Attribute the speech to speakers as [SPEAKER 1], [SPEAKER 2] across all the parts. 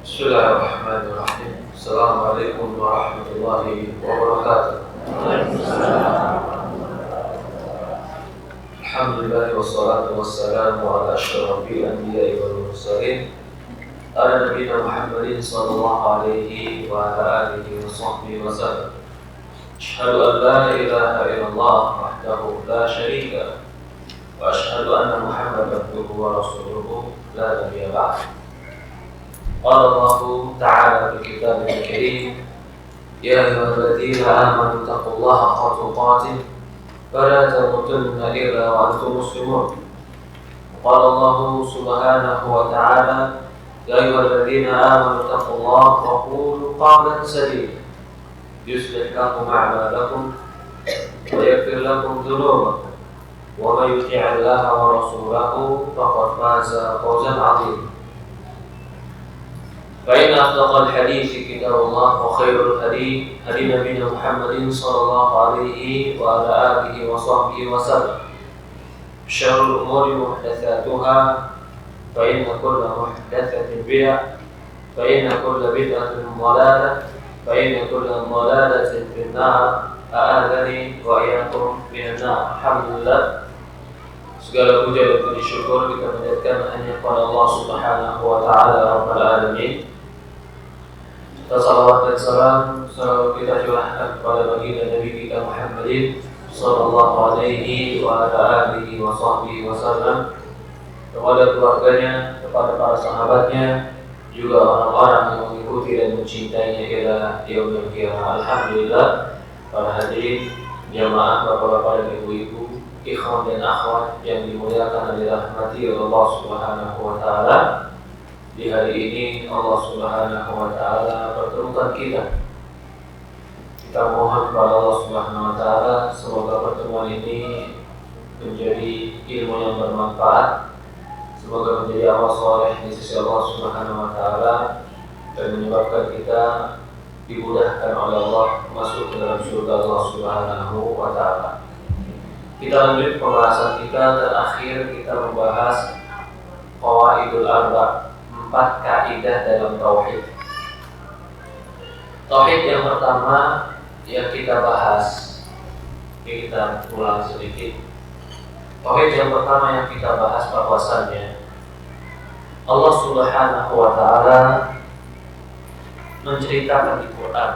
[SPEAKER 1] Bismillahirrahmanirrahim. Assalamualaikum warahmatullahi wabarakatuh. Alhamdulillah wassalatu wassalamu ala asyrafil anbiya'i wal mursalin ala nabiyina Muhammadin sallallahu alaihi wa ala alihi wa sahbihi wa sallam. Asyhadu an la ilaha illallah wahdahu la syarika lah wa asyhadu anna Muhammadan abduhu wa rasuluhu la nabiyya ba'dahu. Qala Allahu ta'ala fi kitabihi al-karim, ya ayyuhalladzina amanu taqullaha haqqa tuqatih wa la tamutunna illa wa antum muslimun. Qala Allahu subhanahu wa ta'ala, ya ayyuhalladzina amanu taqullaha wa qulu qawlan sadida yuslih lakum a'malakum wa yaghfir lakum dhunubakum wa may yuti'illaha wa rasulahu faqad faza fawzan 'azima. فإن أصدق الحديث كتاب الله وخير الهدي هدي نبينا محمد صلى الله عليه وعلى آله وصحبه وسلم. شر الأمور محدثاتها فإن كل محدثة بدعة فإن كل بدعة ضلالة فإن كل ضلالة في النار أعاذني وإياكم من النار. Alhamdulillah, segala puja dan puji syukur kita panjatkan hanya kepada Allah Subhanahu wa taala Rabbul Alamin. Salawat dan salam selalu kita curahkan kepada baginda Nabi kita Muhammadin sallallahu alaihi wa ala alihi wa sahbihi wasallam, kepada keluarganya, kepada para sahabatnya, juga orang-orang yang mengikuti dan mencintainya ila yaumil qiyamah. Alhamdulillah, para hadirin jamaah, bapak-bapak dan ibu-ibu, ikhwan dan akhwat yang dimuliakan dan dirahmati oleh Allah Subhanahu wa taala. Di hari ini Allah Subhanahu wa taala pertemukan kita. Kita mohon kepada Allah Subhanahu wa taala semoga pertemuan ini menjadi ilmu yang bermanfaat, semoga menjadi amal saleh di sisi Allah Subhanahu wa taala dan menyebabkan kita dimudahkan oleh Allah masuk ke dalam surga Allah Subhanahu wa taala. Kita lanjut pembahasan kita. Terakhir kita membahas qawaidul arba', 4 kaidah dalam tauhid. Tauhid yang pertama yang kita bahas, kita ulang sedikit. Tauhid yang pertama yang kita bahas bahwasannya Allah Subhanahu wa taala menceritakan di Quran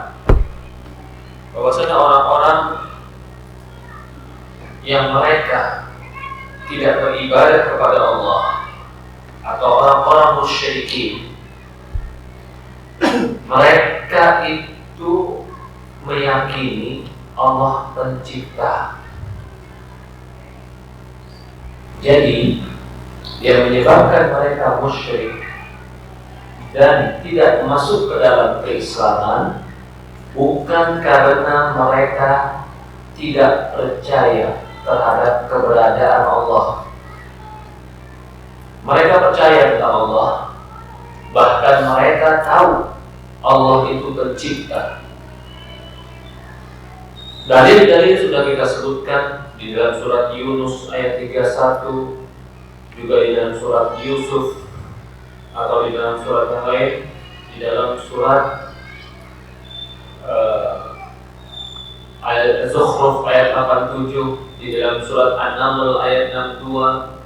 [SPEAKER 1] bahwasanya orang-orang yang mereka tidak beribadah kepada Allah atau orang-orang musyrikin, mereka itu meyakini Allah pencipta. Jadi yang menyebabkan mereka musyrik dan tidak masuk ke dalam keislaman bukan karena mereka tidak percaya terhadap keberadaan Allah. Mereka percaya tentang Allah, bahkan mereka tahu Allah itu pencipta. Dalil-dalil sudah kita sebutkan di dalam surat Yunus ayat 31, juga di dalam surat Yusuf, atau di dalam surat yang lain, di dalam surat ayat Zukhruf ayat 87, di dalam surat An-Naml ayat 62.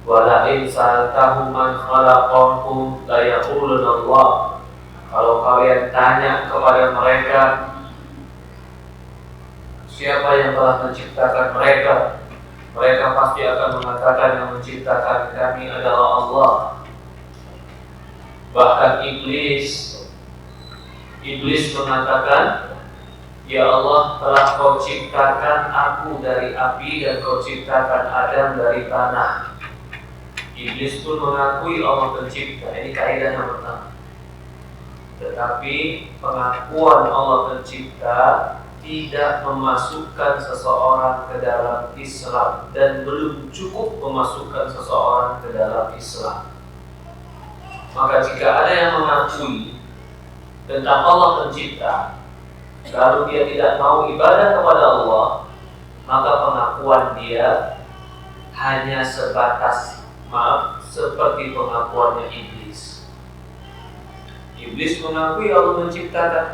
[SPEAKER 1] Wala in sa'altahum man khalaqahum la yaquluna Allah. Kalau kalian tanya kepada mereka siapa yang telah menciptakan mereka, mereka pasti akan mengatakan yang menciptakan kami adalah Allah. Bahkan Iblis mengatakan, ya Allah, telah kau ciptakan aku dari api dan kau ciptakan Adam dari tanah. Iblis pun mengakui Allah pencipta. Ini kaidah yang pertama. Tetapi pengakuan Allah pencipta tidak memasukkan seseorang ke dalam Islam dan belum cukup memasukkan seseorang ke dalam Islam. Maka jika ada yang mengakui tentang Allah pencipta lalu dia tidak mau ibadah kepada Allah, maka pengakuan dia hanya sebatas seperti pengakuannya Iblis. Iblis mengakui Allah menciptakan.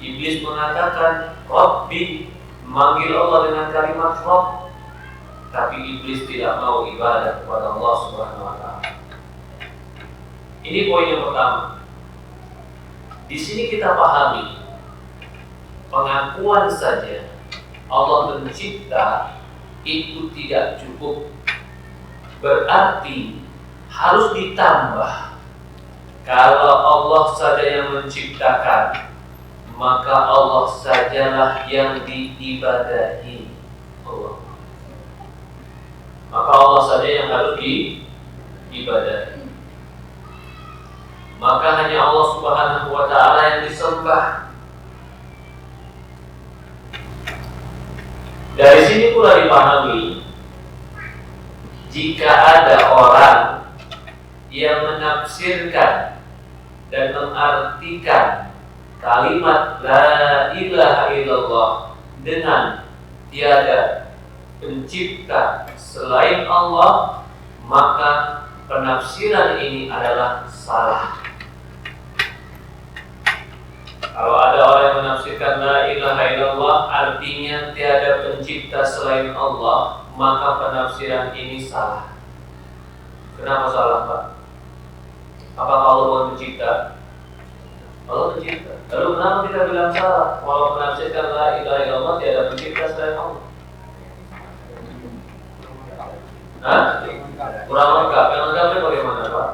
[SPEAKER 1] Iblis mengatakan Rabbi, memanggil Allah dengan kalimat Rabb. Tapi iblis tidak mau ibadah kepada Allah Subhanahu wa taala. Ini poin yang pertama. Di sini kita pahami pengakuan saja Allah pencipta itu tidak cukup. Berarti harus ditambah. Kalau Allah saja yang menciptakan, maka Allah sajalah yang diibadahi. Allah. Maka Allah saja yang harus diibadahi. Maka hanya Allah Subhanahu wa taala yang disembah. Dari sini pula dipahami, jika ada orang yang menafsirkan dan mengartikan kalimat la ilaha illallah dengan tiada pencipta selain Allah, maka penafsiran ini adalah salah. Kalau ada orang yang menafsirkan la ilaha illallah artinya tiada pencipta selain Allah, maka penafsiran ini salah. Kenapa salah, Pak? Apakah Allah bukan pencipta? Allah pencipta. Lalu kenapa kita bilang salah? Walau menafsirkan la ilaha illallah tiada pencipta selain Allah. Hah? Kurang lengkap. Yang lengkapnya bagaimana, Pak?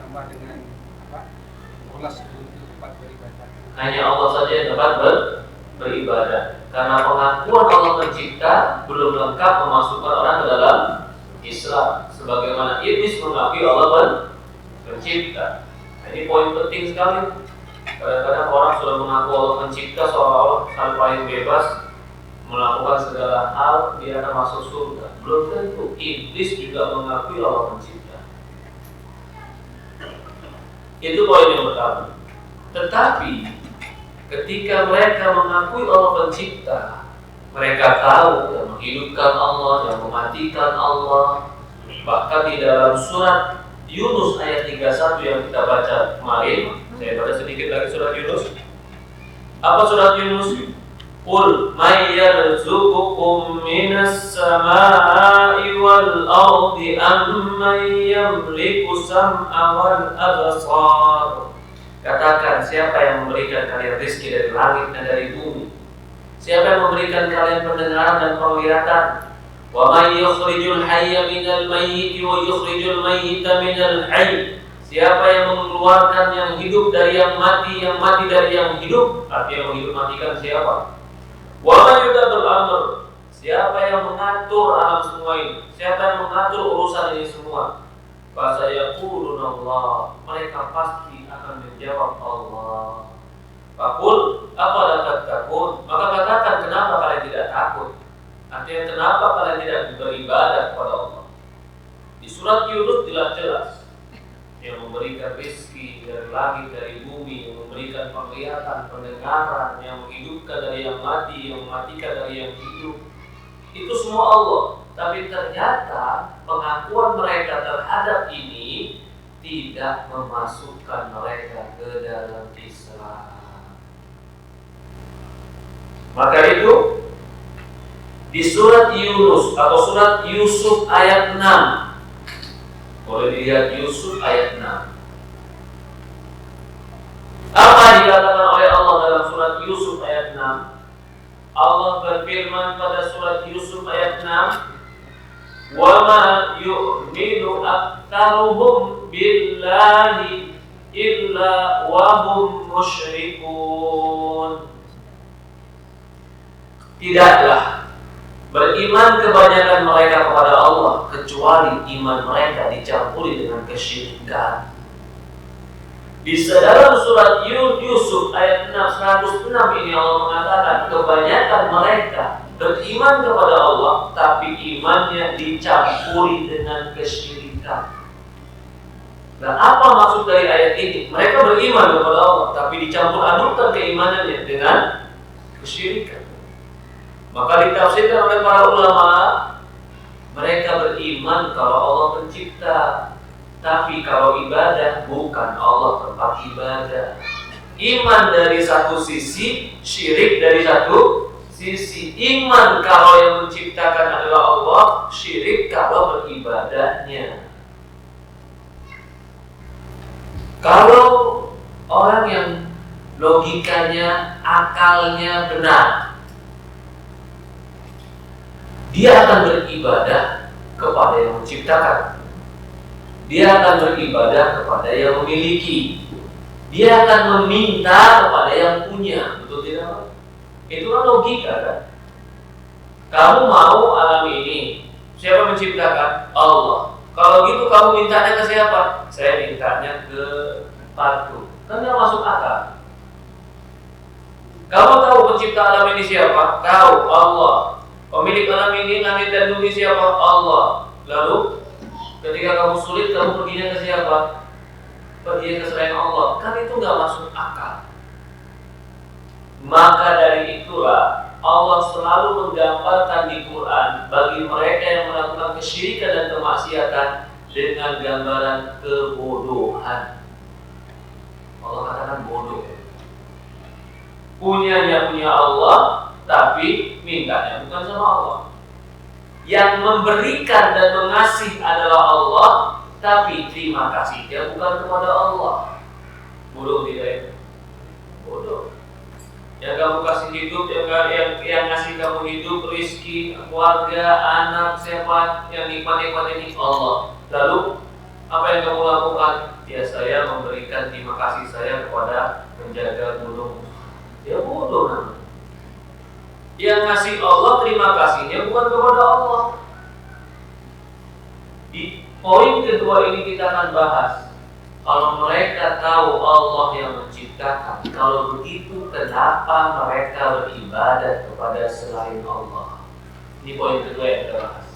[SPEAKER 2] Tambah dengan apa? Ulas tempat beribadah.
[SPEAKER 1] Hanya Allah saja yang dapat beribadah. Karena pengakuan Allah pencipta belum lengkap memasukkan orang ke dalam Islam. Sebagaimana iblis mengakui Allah pencipta. Nah, ini poin penting sekali. Kadang-kadang orang sudah mengaku Allah pencipta seolah-olah sang paling bebas melakukan segala hal, dia akan masuk surga. Belum tentu. Iblis juga mengakui Allah pencipta. Itu poin yang pertama. Tetapi ketika mereka mengakui Allah pencipta, mereka tahu yang menghidupkan Allah, yang mematikan Allah. Bahkan di dalam surat Yunus ayat 31 yang kita baca kemarin, saya baca sedikit lagi surat Yunus. Apa surat Yunus? Qul may yarzuqukum minas samaa'i wal ardi amman yamliku sam'a wal absar. Katakan, siapa yang memberikan kalian rezeki dari langit dan dari bumi? Siapa yang memberikan kalian pendengaran dan penglihatan? Wa may yukhrijul hayya minal mayyiti wa yukhrijul mayyita minal hayy. Siapa yang mengeluarkan yang hidup dari yang mati dari yang hidup? Artinya yang hidup matikan siapa? Wa may yudabbirul amr. Siapa yang mengatur alam semua ini? Siapa yang mengatur urusan ini semua? Fasayaquluna Allah. Mereka pasti akan menjawab Allah. Faqul afala tattaqun. Maka katakan, kenapa kalian tidak takut? Artinya kenapa kalian tidak beribadah kepada Allah? Di surat Yunus jelas-jelas yang memberikan rezeki dari langit, dari bumi, yang memberikan penglihatan, pendengaran, yang menghidupkan dari yang mati, yang mematikan dari yang hidup. Itu semua Allah. Tapi ternyata pengakuan mereka terhadap ini tidak memasukkan mereka ke dalam Islam. Maka itu di surat Yunus atau surat Yusuf ayat 6, boleh dilihat Yusuf ayat 6. Apa dikatakan oleh Allah dalam surat Yusuf ayat 6? Allah berfirman pada surat Yusuf ayat 6, "Wa ma yu'minu aktsaruhum billahi illa wa hum musyrikun." Tidaklah beriman kebanyakan mereka kepada Allah kecuali iman mereka dicampuri dengan kesyirikan. Di dalam surat Yusuf ayat 106 ini Allah mengatakan kebanyakan mereka beriman kepada Allah tapi imannya dicampuri dengan kesyirikan. Nah, apa maksud dari ayat ini? Mereka beriman kepada Allah tapi dicampur adukkan keimanannya dengan kesyirikan. Maka ditafsirkan oleh para ulama, mereka beriman kalau Allah pencipta, Tapi kalau ibadah, bukan Allah tempat ibadah. Iman dari satu sisi, syirik dari satu sisi. Iman kalau yang menciptakan adalah Allah, syirik kalau beribadahnya. Kalau orang yang logikanya, akalnya benar, dia akan beribadah kepada yang menciptakan. Dia akan beribadah kepada yang memiliki. Dia akan meminta kepada yang punya. Betul tidak? Itulah logika kan? Kamu mau alam ini, siapa menciptakan? Allah. Kalau gitu kamu mintanya ke siapa? Saya mintanya ke patung. Kan tidak masuk akal. Kamu tahu pencipta alam ini siapa? Tahu, Allah. Pemilik alam ini, langit dan bumi siapa? Allah. Lalu ketika kamu sulit, kamu perginya ke siapa? Pergi ke selain Allah. Kan itu nggak masuk akal. Maka dari itulah Allah selalu menggambarkan di Quran bagi mereka yang melakukan kesyirikan dan kemaksiatan dengan gambaran kebodohan. Allah katakan bodoh. Punyanya punya Allah, tapi mintanya bukan sama Allah. Yang memberikan dan mengasih adalah Allah, tapi terima kasihnya bukan kepada Allah. Bodoh tidak ya? Bodoh. Yang kamu kasih hidup, yang ngasih kamu hidup, rizki, keluarga, anak, siapa yang nikmat-nikmat ini? Allah. Lalu apa yang kamu lakukan? Ya saya memberikan terima kasih saya kepada penjaga gunung. Ya bodoh namanya. Yang ngasih Allah terima kasihnya bukan kepada Allah. Di poin kedua ini kita akan bahas. Kalau mereka tahu Allah yang menciptakan, kalau begitu kenapa mereka beribadah kepada selain Allah? Ini poin kedua yang kita bahas.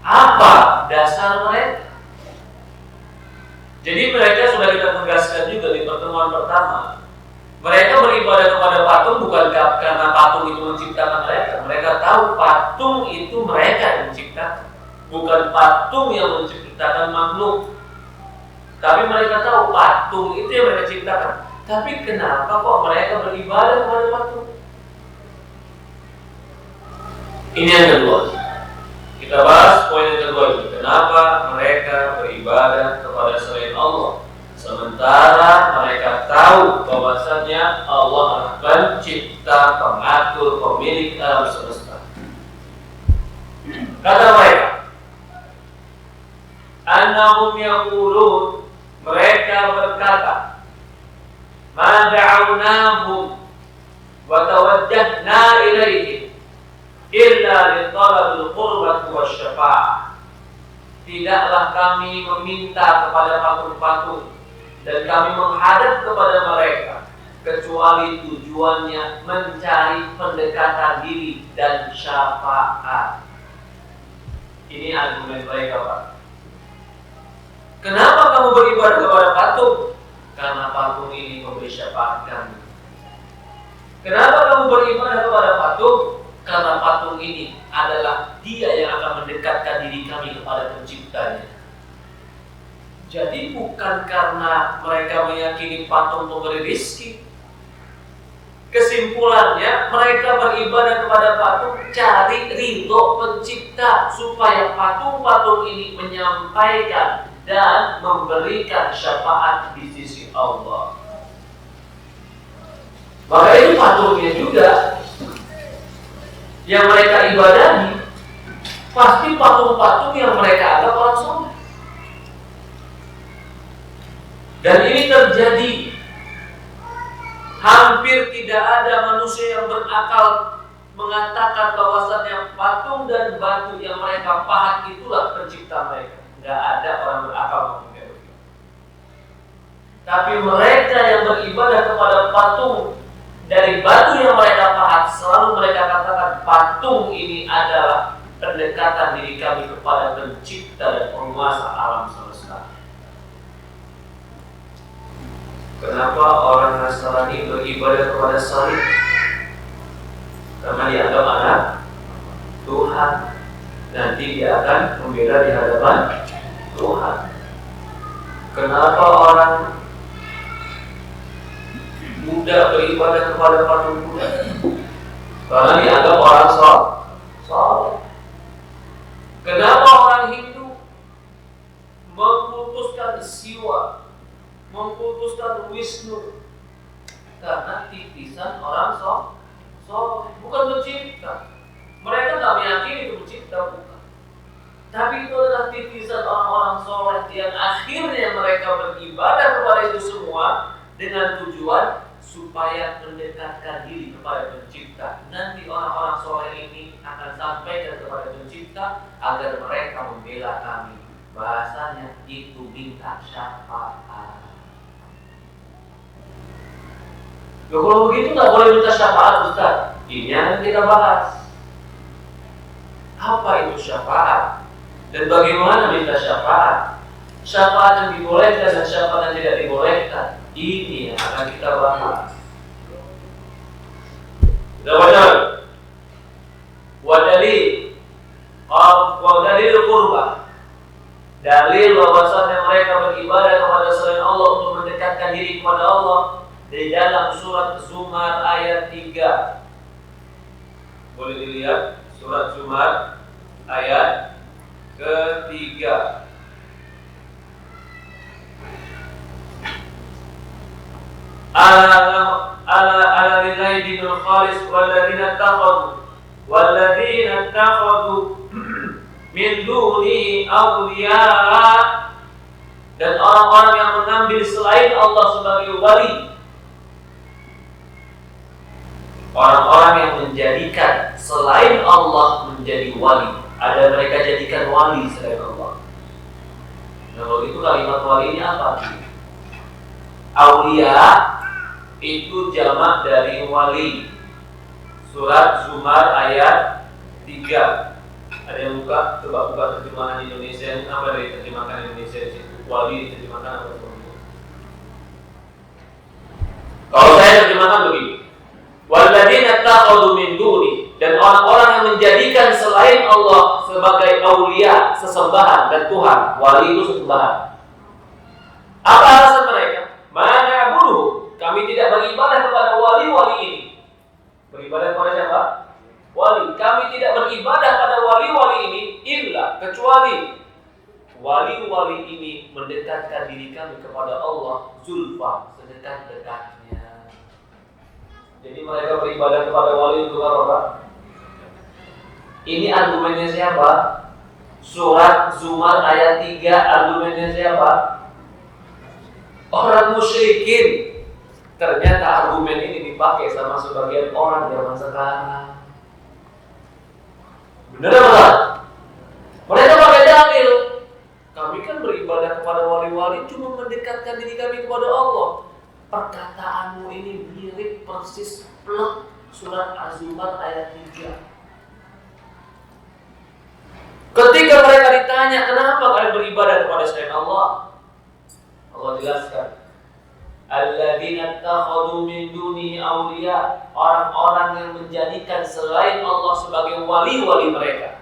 [SPEAKER 1] Apa dasar mereka? Jadi mereka sudah kita tegaskan juga di pertemuan pertama. Mereka beribadah kepada patung bukan karena patung itu menciptakan mereka. Mereka tahu patung itu mereka yang menciptakan, bukan patung yang menciptakan makhluk. Tapi mereka tahu patung itu yang mereka ciptakan. Tapi kenapa kok mereka beribadah kepada patung? Ini yang kedua. Kita bahas poin yang kedua ini. Kenapa mereka beribadah kepada selain Allah? Sementara mereka tahu bahwasannya Allah adalah pencipta, pengatur, pemilik alam semesta. Kata mereka, annahum yaqulun, mereka berkata, ma da'awnahum wa tawajjahna ilaihim illa li talabil qurbati wasyafa'ah. Tidaklah kami meminta kepada patung-patung dan kami menghadap kepada mereka kecuali tujuannya mencari pendekatan diri dan syafaat. Ini argumen mereka, Pak. Kenapa kamu beribadah kepada patung? Karena patung ini memberi syafaat kami. Kenapa kamu beribadah kepada patung? Karena patung ini adalah dia yang akan mendekatkan diri kami kepada penciptanya. Jadi bukan karena mereka meyakini patung memberi rezeki. Kesimpulannya mereka beribadah kepada patung cari ridho pencipta supaya patung-patung ini menyampaikan dan memberikan syafaat di sisi Allah. Maka itu patungnya juga yang mereka ibadahi pasti patung-patung yang mereka anggap orang soleh. Dan ini terjadi. Hampir tidak ada manusia yang berakal mengatakan bahwasannya patung dan batu yang mereka pahat itulah pencipta mereka. Tidak ada orang berakal ngomong kayak begitu. Tapi mereka yang beribadah kepada patung dari batu yang mereka pahat, selalu mereka katakan patung ini adalah pendekatan diri kami kepada pencipta dan penguasa alam semesta. Kenapa orang Nasrani beribadah kepada salib? Karena dianggap anak Tuhan. Nanti dia akan membela di hadapan Tuhan. Kenapa orang Buddha beribadah kepada patung Buddha? Karena dianggap orang soleh. Kenapa orang Hindu memputuskan Siwa, memputuskan Wisnu? Karena titisan orang soleh, bukan pencipta. Mereka tak meyakini itu pencipta, bukan. Tapi itu adalah titisan orang-orang soleh yang akhirnya mereka beribadah kepada itu semua dengan tujuan supaya mendekatkan diri kepada pencipta. Nanti orang-orang soleh ini akan sampaikan kepada pencipta agar mereka membela kami. Bahasanya itu minta syafaat. Kalau begitu nggak boleh minta syafaat, Ustaz. Ini yang kita bahas. Apa itu syafaat? Dan bagaimana minta syafaat? Syafaat yang dibolehkan dan syafaat yang tidak dibolehkan. Ini yang akan kita bahas. Sudah baca? Wadalil qurbah. Dalil bahwasanya mereka beribadah kepada selain Allah untuk mendekatkan diri kepada Allah di dalam surat Zumar ayat 3. Boleh dilihat surat Zumar ayat ketiga. Ala lillahi dinul khalis walladzina takhadu min dunihi awliya, dan orang-orang yang mengambil selain Allah sebagai wali. Orang-orang yang menjadikan selain Allah menjadi wali. Ada mereka jadikan wali selain Allah. Nah, begitu kalimat wali ini apa? Aulia itu jamak dari wali. Surat Zumar ayat 3. Ada yang buka? Coba buka terjemahan Indonesia. Apa dari terjemahan Indonesia di situ? Wali diterjemahkan apa? Kalau saya terjemahkan begini. Walladzina takhadu min duni, dan orang-orang yang menjadikan selain Allah sebagai aulia, sesembahan dan Tuhan. Wali itu sesembahan. Apa alasan mereka? Mana buruh? Kami tidak beribadah kepada wali-wali ini. Beribadah kepada siapa? Wali. Kami tidak beribadah pada wali-wali ini illa kecuali wali-wali ini mendekatkan diri kami kepada Allah zulfa, sedekat-dekatnya. Jadi mereka beribadah kepada wali itu apa? Ini argumennya siapa? Surat Zumar ayat 3, argumennya siapa? Orang musyrikin. Ternyata argumen ini dipakai sama sebagian orang zaman sekarang. Benar apa? Mereka pakai dalil. Kami kan beribadah kepada wali-wali cuma mendekatkan diri kami kepada Allah. Perkataanmu ini mirip persis plek surat Az-Zumar ayat 3. Ketika mereka ditanya kenapa kalian beribadah kepada selain Allah, Allah jelaskan, alladzina takhadu min duni awliya, orang-orang yang menjadikan selain Allah sebagai wali-wali mereka.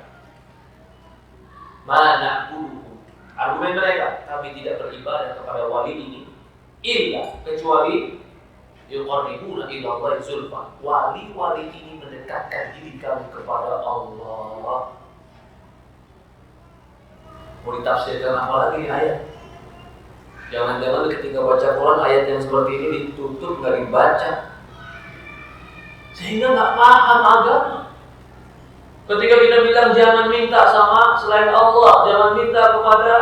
[SPEAKER 1] Mana bunuh? Argumen mereka, kami tidak beribadah kepada wali ini illa kecuali yuqarribuna ila Allah zulfa. Wali-wali ini mendekatkan diri kami kepada Allah. Mau ditafsirkan apa lagi ayat? Jangan-jangan ketika baca Quran ayat yang seperti ini ditutup nggak dibaca, sehingga nggak paham agama. Ketika kita bilang jangan minta sama selain Allah, jangan minta kepada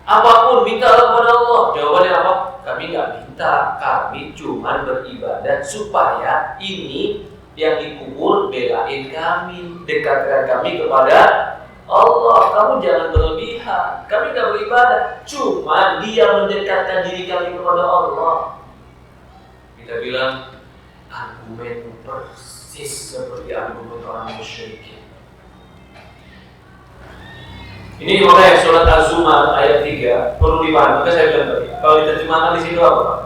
[SPEAKER 1] apapun, minta kepada Allah. Jawabannya apa? Kami nggak minta, kami cuma beribadah supaya ini yang dikubur belain kami, dekatkan kami kepada Allah. Kamu jangan berlebihan. Kami nggak beribadah, cuma Dia mendekatkan diri kami kepada Allah. Kita bilang argumen persis seperti argumen orang musyrikin. Ini makanya surat Az-Zumar ayat 3 perlu dipahami. Maka saya bilang tadi, kalau diterjemahkan di situ apa, Pak?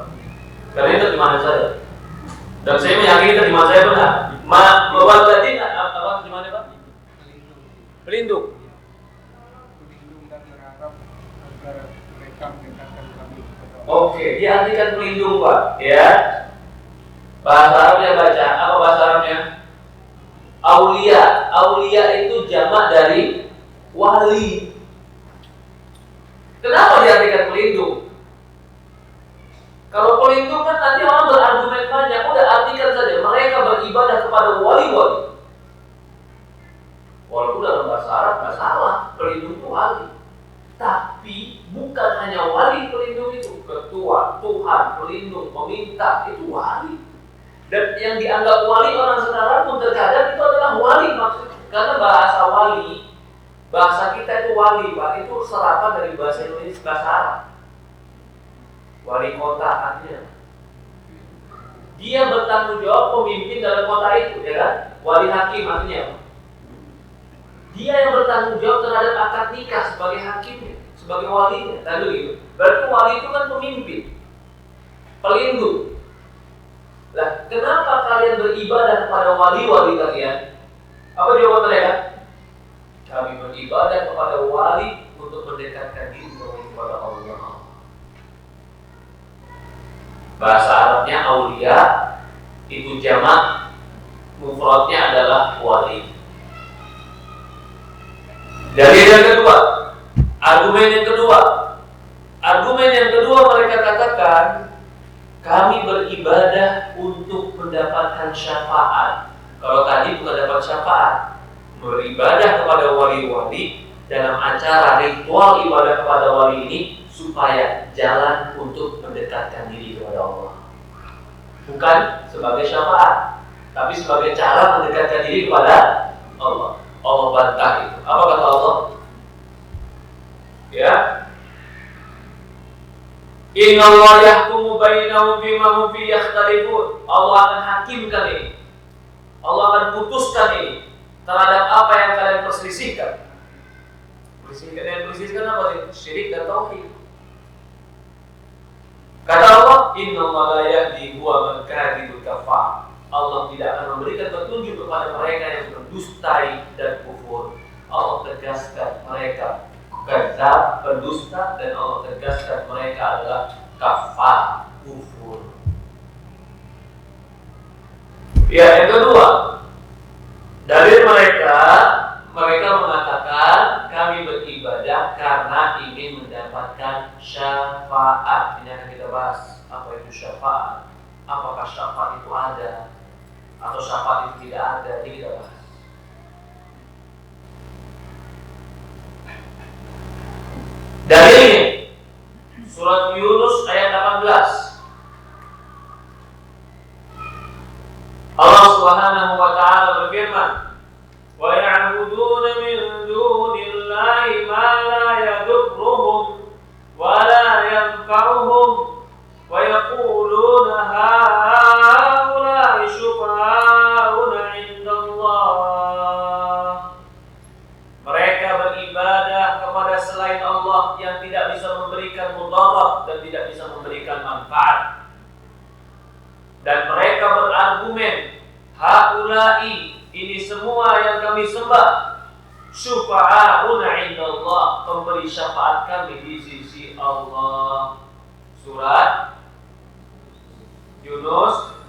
[SPEAKER 1] Karena ini terjemahan saya. Dan saya meyakini terjemahan saya benar. Bahwa tadi apa terjemahannya, Pak? Pelindung.
[SPEAKER 2] Pelindung dan berharap akan mendekatkan kami kepada Allah.
[SPEAKER 1] Oke, diartikan pelindung Pak, ya. Bahasa Arabnya baca, apa bahasa Arabnya? Aulia. Aulia itu jamak dari wali. Kenapa diartikan pelindung? Kalau pelindung kan nanti orang berargumen banyak. Udah artikan saja, mereka beribadah kepada wali-wali. Walaupun dalam bahasa Arab nggak salah, pelindung itu wali. Tapi bukan hanya wali pelindung itu, ketua, Tuhan, pelindung, peminta itu wali. Dan yang dianggap wali orang sekarang pun terkadang itu adalah wali maksudnya. Karena bahasa wali, bahasa kita itu wali, Pak, itu serapan dari bahasa Indonesia, bahasa Arab. Wali kota artinya dia bertanggung jawab pemimpin dalam kota itu, ya kan? Wali hakim artinya dia yang bertanggung jawab terhadap akad nikah sebagai hakimnya, sebagai walinya. Lalu gitu. Berarti wali itu kan pemimpin, pelindung. Lah, kenapa kalian beribadah kepada wali-wali kalian? Apa jawaban mereka? Kami beribadah kepada wali untuk mendekatkan diri kepada Allah. Bahasa Arabnya aulia, itu jamak, mufradnya adalah wali. Dalil yang kedua, argumen yang kedua mereka katakan kami beribadah untuk mendapatkan syafaat. Kalau tadi bukan dapat syafaat, beribadah kepada wali-wali dalam acara ritual ibadah kepada wali ini supaya jalan untuk mendekatkan diri kepada Allah. Bukan sebagai syafaat, tapi sebagai cara mendekatkan diri kepada Allah. Allah bantah itu. Apa kata Allah? Ya. Inna Allah yahkumu bainahum bima hum fihi yakhtalifun. Allah akan hakimkan ini. Allah akan putuskan ini terhadap apa yang kalian perselisihkan. Perselisihkan apa sih? Syirik dan tauhid. Kata Allah, Inna Allah la yahdi huwa man kadhibul kafar. Allah tidak akan memberikan petunjuk kepada mereka yang berdustai dan kufur. Allah tegaskan mereka kadzab, pendusta, dan Allah tegaskan mereka adalah kafar, kufur. Ya, yang kedua, dari mereka mengatakan kami beribadah karena ingin mendapatkan syafaat. Ini akan kita bahas apa itu syafaat. Apakah syafaat itu ada atau syafaat itu tidak ada? Ini kita bahas. Dalilnya surat Yunus ayat 18. Allah Subhanahu wa taala berfirman, "Wa ya'buduna min dunillahi ma la yadurruhum wa la yanfa'uhum wa yaquluna haula'i syufa'auna 'indallah." Mereka beribadah kepada selain Allah yang tidak bisa memberikan mudarat dan tidak bisa memberikan manfaat. Dan mereka berargumen, haula'i, ini semua yang kami sembah, syufa'auna 'indallah, pemberi syafaat kami di sisi Allah. Surat Yunus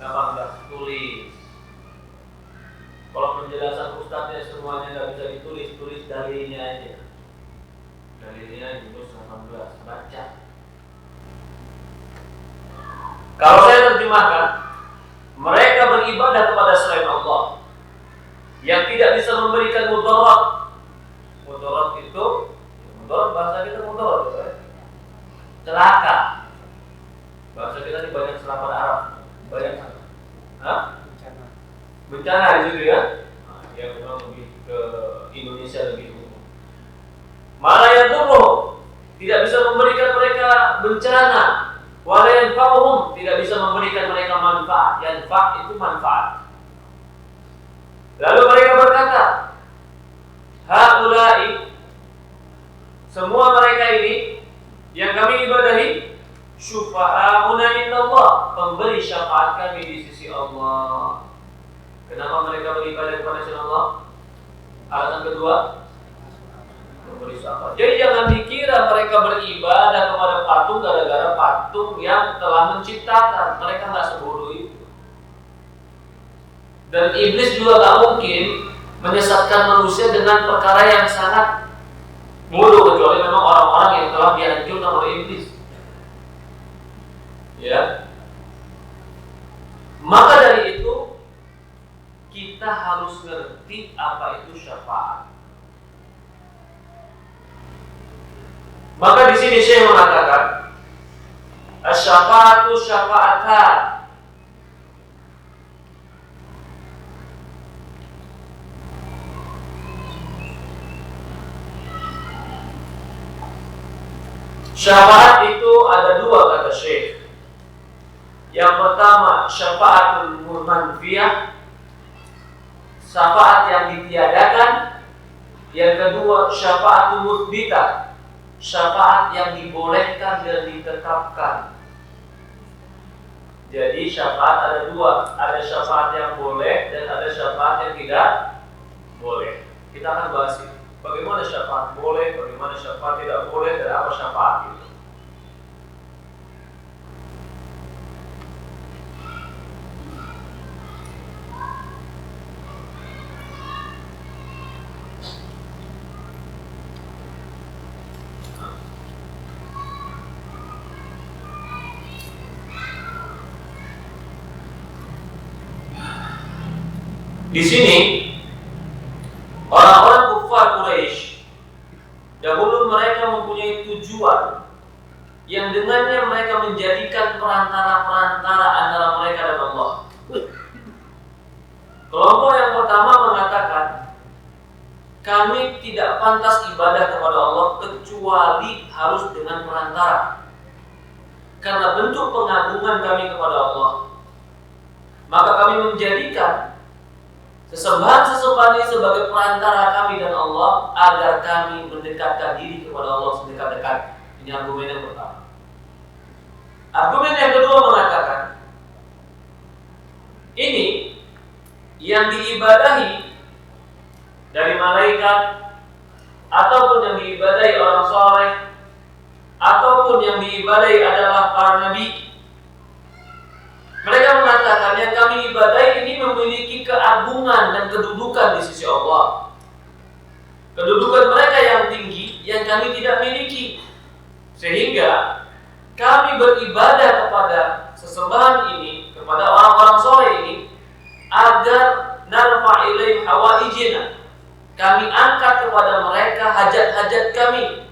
[SPEAKER 1] 18, tulis. Kalau penjelasan ustadznya semuanya nggak bisa ditulis, tulis dalilnya aja. Dalilnya Yunus 18, baca. Kalau saya terjemahkan, mereka beribadah kepada selain Allah yang tidak bisa memberikan mudarat. Mudarat itu, mudarat bahasa kita mudarat, ya? Celaka. Bahasa kita ini banyak selapan Arab, banyak. Hah? Bencana di situ ya. Nah, yang memang lebih ke Indonesia lebih umum. Mana yang turun tidak bisa memberikan mereka bencana. Wala yanfa'uhum, tidak bisa memberikan mereka manfaat. Yanfa' itu manfaat. Lalu mereka berkata, haula'i, semua mereka ini yang kami ibadahi, syufa'auna indallah, pemberi syafaat kami di sisi Allah. Kenapa mereka beribadah kepada selain Allah? Alasan kedua, memberi syafaat. Jadi jangan dikira mereka beribadah kepada patung gara-gara patung yang telah menciptakan. Mereka nggak sebodoh itu. Dan iblis juga nggak mungkin menyesatkan manusia dengan perkara yang sangat bodoh, kecuali memang orang-orang yang telah dihancurkan oleh iblis. Ya. Maka dari itu kita harus ngerti apa itu syafaat. Maka di sini Syekh mengatakan, asy-syafa'atu syafa'atan. Syafaat itu ada dua kata Syekh. Yang pertama syafaatul manfiyah, syafaat yang ditiadakan. Yang kedua syafaatul mutsbitah, syafaat yang dibolehkan dan ditetapkan. Jadi syafaat ada dua, ada syafaat yang boleh dan ada syafaat yang tidak boleh. Kita akan bahas itu. Bagaimana syafaat boleh, bagaimana syafaat tidak boleh, dan apa syafaat itu. Di sini orang-orang kufar Quraisy dahulu mereka mempunyai tujuan yang dengannya mereka menjadikan perantara-perantara antara mereka dan Allah. Kelompok yang pertama mengatakan, kami tidak pantas ibadah kepada Allah kecuali harus dengan perantara. Karena bentuk pengagungan kami kepada Allah, maka kami menjadikan sesembahan-sesembahan ini sebagai perantara kami dan Allah agar kami mendekatkan diri kepada Allah sedekat-dekat. Ini argumen yang pertama. Argumen yang kedua mengatakan, ini yang diibadahi dari malaikat, ataupun yang diibadahi orang soleh, ataupun yang diibadahi adalah para nabi. Mereka mengatakan yang kami ibadahi ini memiliki keagungan dan kedudukan di sisi Allah. Kedudukan mereka yang tinggi yang kami tidak miliki. Sehingga kami beribadah kepada sesembahan ini, kepada orang-orang soleh ini, agar narfa ilaihim hawaijina. Kami angkat kepada mereka hajat-hajat kami.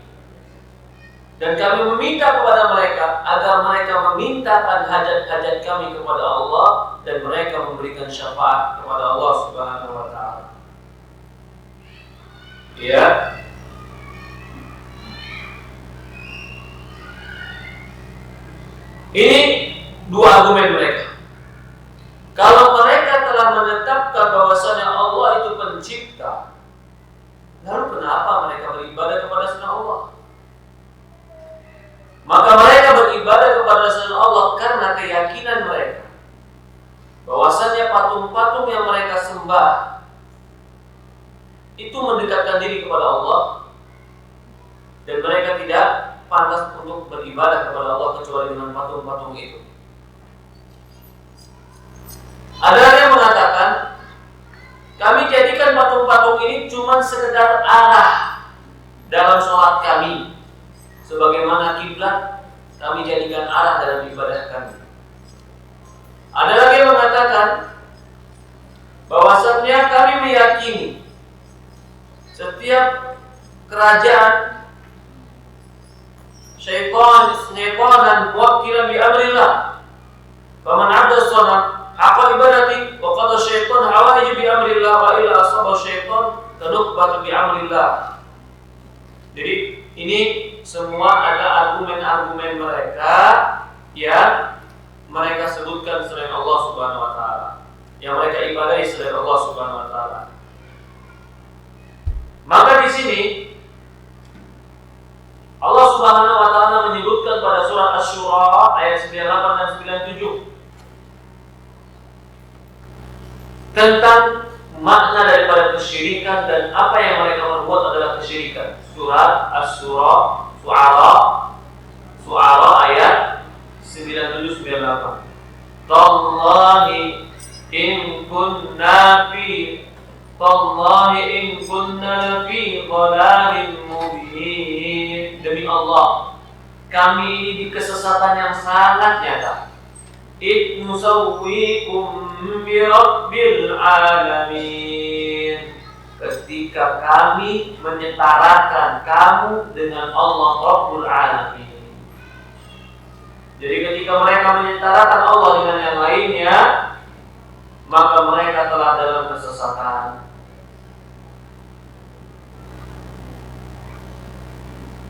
[SPEAKER 1] Dan kami meminta kepada mereka agar mereka memintakan hajat-hajat kami kepada Allah dan mereka memberikan syafaat kepada Allah Subhanahu wa taala. Ya. Ini dua argumen mereka. Kalau mereka telah menetapkan bahwasanya Allah itu pencipta, lalu kenapa mereka beribadah kepada selain Allah? Maka mereka beribadah kepada selain Allah karena keyakinan mereka bahwasanya patung-patung yang mereka sembah itu mendekatkan diri kepada Allah, dan mereka tidak pantas untuk beribadah kepada Allah kecuali dengan patung-patung itu. Ada yang mengatakan, kami jadikan patung-patung ini cuma sekedar arah dalam sholat kami. Sebagaimana kiblat kami jadikan arah dalam ibadah kami. Ada lagi yang mengatakan bahwasanya kami meyakini setiap kerajaan syaitan wakilan bi amrillah. Faman 'abda as-sanam haqa ibadati wa qala syaitan hawaij bi amrillah wa illa asaba syaitan tadukbat bi amrillah. Jadi ini semua ada argumen-argumen mereka yang mereka sebutkan selain Allah Subhanahu wa taala, yang mereka ibadahi selain Allah Subhanahu wa taala. Maka di sini Allah Subhanahu wa taala menyebutkan pada surat Asy-Syura ayat 98 dan 97 tentang makna daripada kesyirikan dan apa yang mereka perbuat adalah kesyirikan. Surat Syu'ara ayat 97-98. Tallahi in kunna fi dhalalin mubin. Demi Allah, kami ini di kesesatan yang sangat nyata. Id nusawwikum bi rabbil alamin. Ketika kami menyetarakan kamu dengan Allah Rabbul Alamin. Jadi ketika mereka menyetarakan Allah dengan yang lainnya, maka mereka telah dalam kesesatan.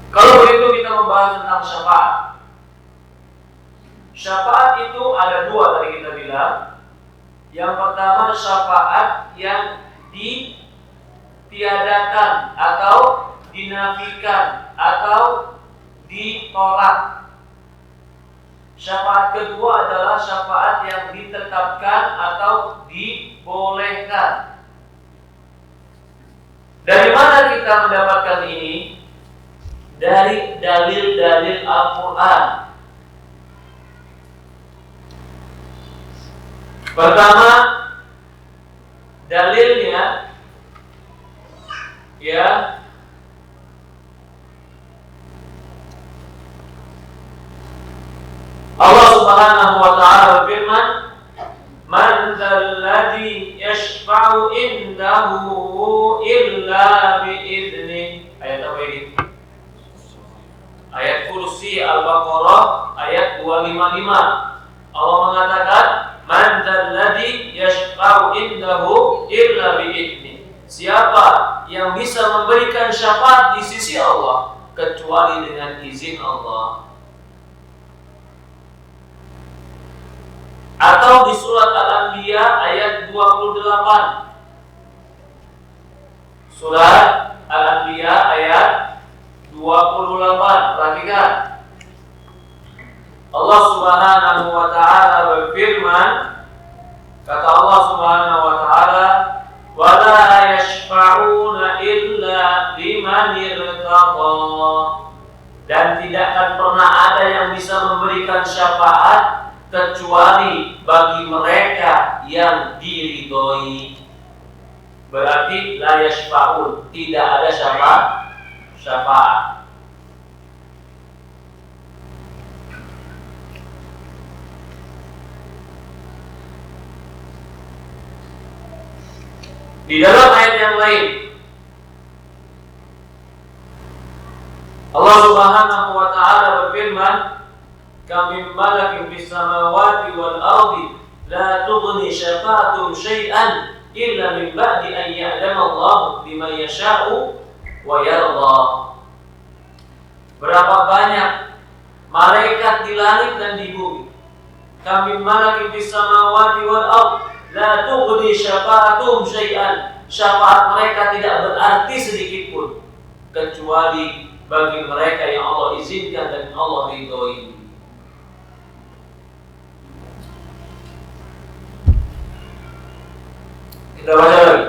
[SPEAKER 1] Kalau begitu kita membahas tentang syafaat. Syafaat itu ada dua tadi kita bilang. Yang pertama syafaat yang ditiadakan atau dinafikan atau ditolak. Syafaat kedua adalah syafaat yang ditetapkan atau dibolehkan. Dari mana kita mendapatkan ini? Dari dalil-dalil Al-Quran. Pertama, dalilnya ya Allah Subhanahu wa ta'ala berfirman, "Man dzalladzi yashfa'u indahu illa bi'idznih." Ayat apa ini? Ayat Kursi Al-Baqarah ayat 255. Allah mengatakan, "Man dzalladzi yashfa'u indahu illa bi'idznih." Siapa yang bisa memberikan syafaat di sisi Allah kecuali dengan izin Allah. Atau di surat Al-Anbiya ayat 28. Surat Al-Anbiya ayat 28. Perhatikan. Allah Subhanahu wa ta'ala berfirman, kata Allah Subhanahu wa ta'ala, "Wa la yashfa'una illa liman irtadha." Dan tidak akan pernah ada yang bisa memberikan syafaat kecuali bagi mereka yang diridhoi. Berarti la yashfa'un, tidak ada syafaat. Di dalam ayat yang lain Allah Subhanahu wa ta'ala berfirman, "Kam min malakin fis samawati wal ardi la tughni syafa'atuhum syai'an illa min ba'di an ya'lama Allah liman yasha'u wa yarda." Berapa banyak malaikat di langit dan di bumi. Kam min malakin fis samawati wal ardi la tughni syafa'atuhum syai'an. Syafaat mereka tidak berarti sedikit pun kecuali bagi mereka yang Allah izinkan dan Allah ridhoi. Kita baca lagi.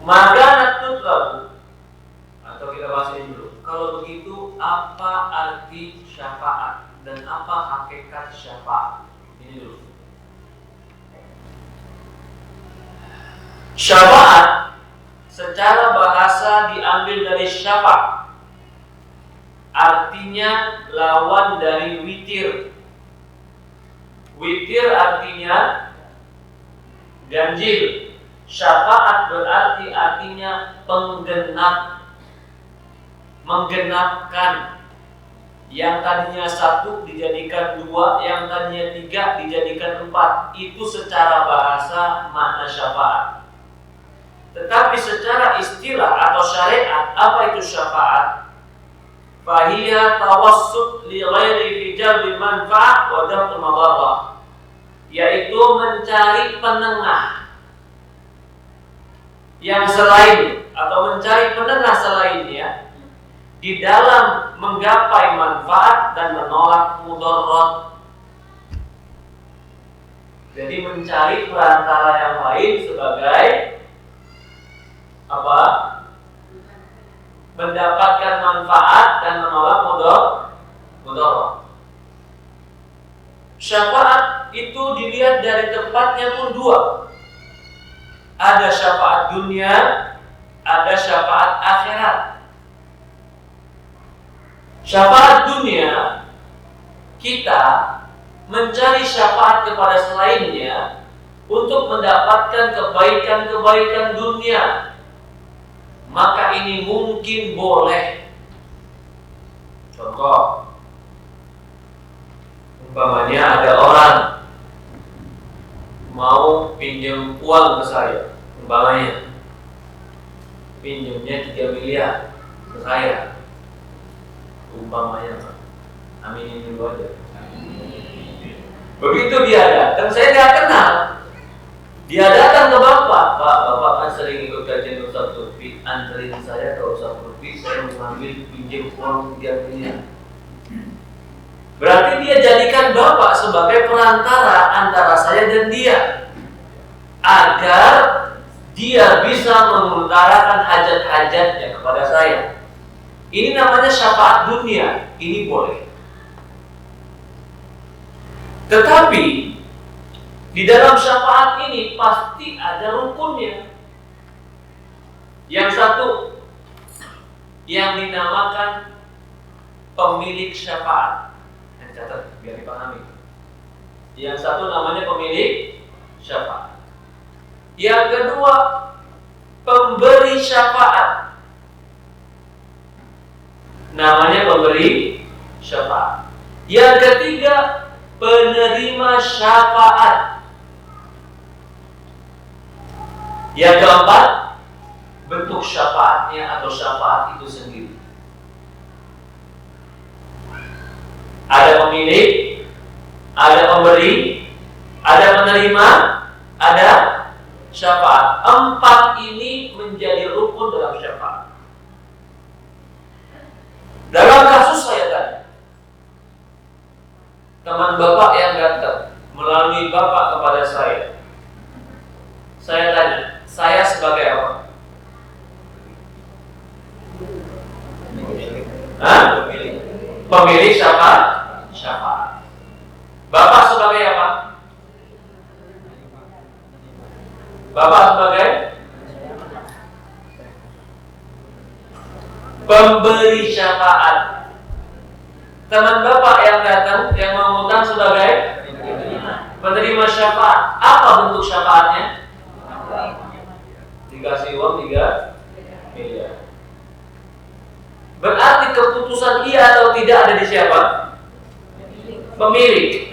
[SPEAKER 1] Maka natutlabu, atau kita bahas ini dulu. Kalau begitu, apa arti syafaat dan apa hakikat syafaat? Ini dulu. Syafaat secara bahasa diambil dari syafa'. Artinya lawan dari witir. Witir artinya ganjil. Syafaat berarti artinya penggenap, menggenapkan. Yang tadinya 1 dijadikan 2, yang tadinya 3 dijadikan 4. Itu secara bahasa makna syafaat. Tetapi secara istilah atau syariat, apa itu syafaat? Fahiya tawassut li ghairi fi jalbi manfaat wa daf'u madarrah, yaitu mencari penengah yang selain atau mencari penengah selainnya di dalam menggapai manfaat dan menolak mudarat. Jadi mencari perantara yang lain sebagai apa? Mendapatkan manfaat dan menolak mudarat. Syafaat itu dilihat dari tempatnya pun dua. Ada syafaat dunia, ada syafaat akhirat. Syafaat dunia, kita mencari syafaat kepada selainnya untuk mendapatkan kebaikan-kebaikan dunia. Maka ini mungkin boleh. Contoh, umpamanya ada orang mau pinjam uang ke saya, umpamanya pinjamnya 3 miliar ke saya, umpamanya, aminin dulu aja. Begitu dia datang, saya nggak kenal. Dia datang ke bapak kan sering ikut kajian Ustaz Lutfi, anterin saya ke Ustaz Lutfi, saya mengambil pinjam uang 3 miliar. Berarti dia jadikan bapak sebagai perantara antara saya dan dia, agar dia bisa mengutarakan hajat-hajatnya kepada saya. Ini namanya syafaat dunia, ini boleh. Tetapi di dalam syafaat ini pasti ada rukunnya. Yang satu yang dinamakan pemilik syafaat. Catat biar dipahami. Yang satu namanya pemilik syafaat. Yang kedua pemberi syafaat. Namanya pemberi syafaat. Yang ketiga penerima syafaat. Yang keempat bentuk syafaatnya atau syafaat itu sendiri. Ada pemilik, ada pemberi, ada penerima, ada syafaat. 4 ini menjadi rukun dalam syafaat. Dalam kasus saya tadi, teman bapak yang datang melalui bapak kepada saya tanya, saya sebagai apa? Pemilik syafaat. Bapak sebagai apa? Bapak sebagai pemberi syafaat. Teman bapak yang datang yang mengutang sebagai penerima syafaat. Apa bentuk syafaatnya? Dikasih uang 3 miliar. Berarti keputusan iya atau tidak ada di siapa? Pemilik.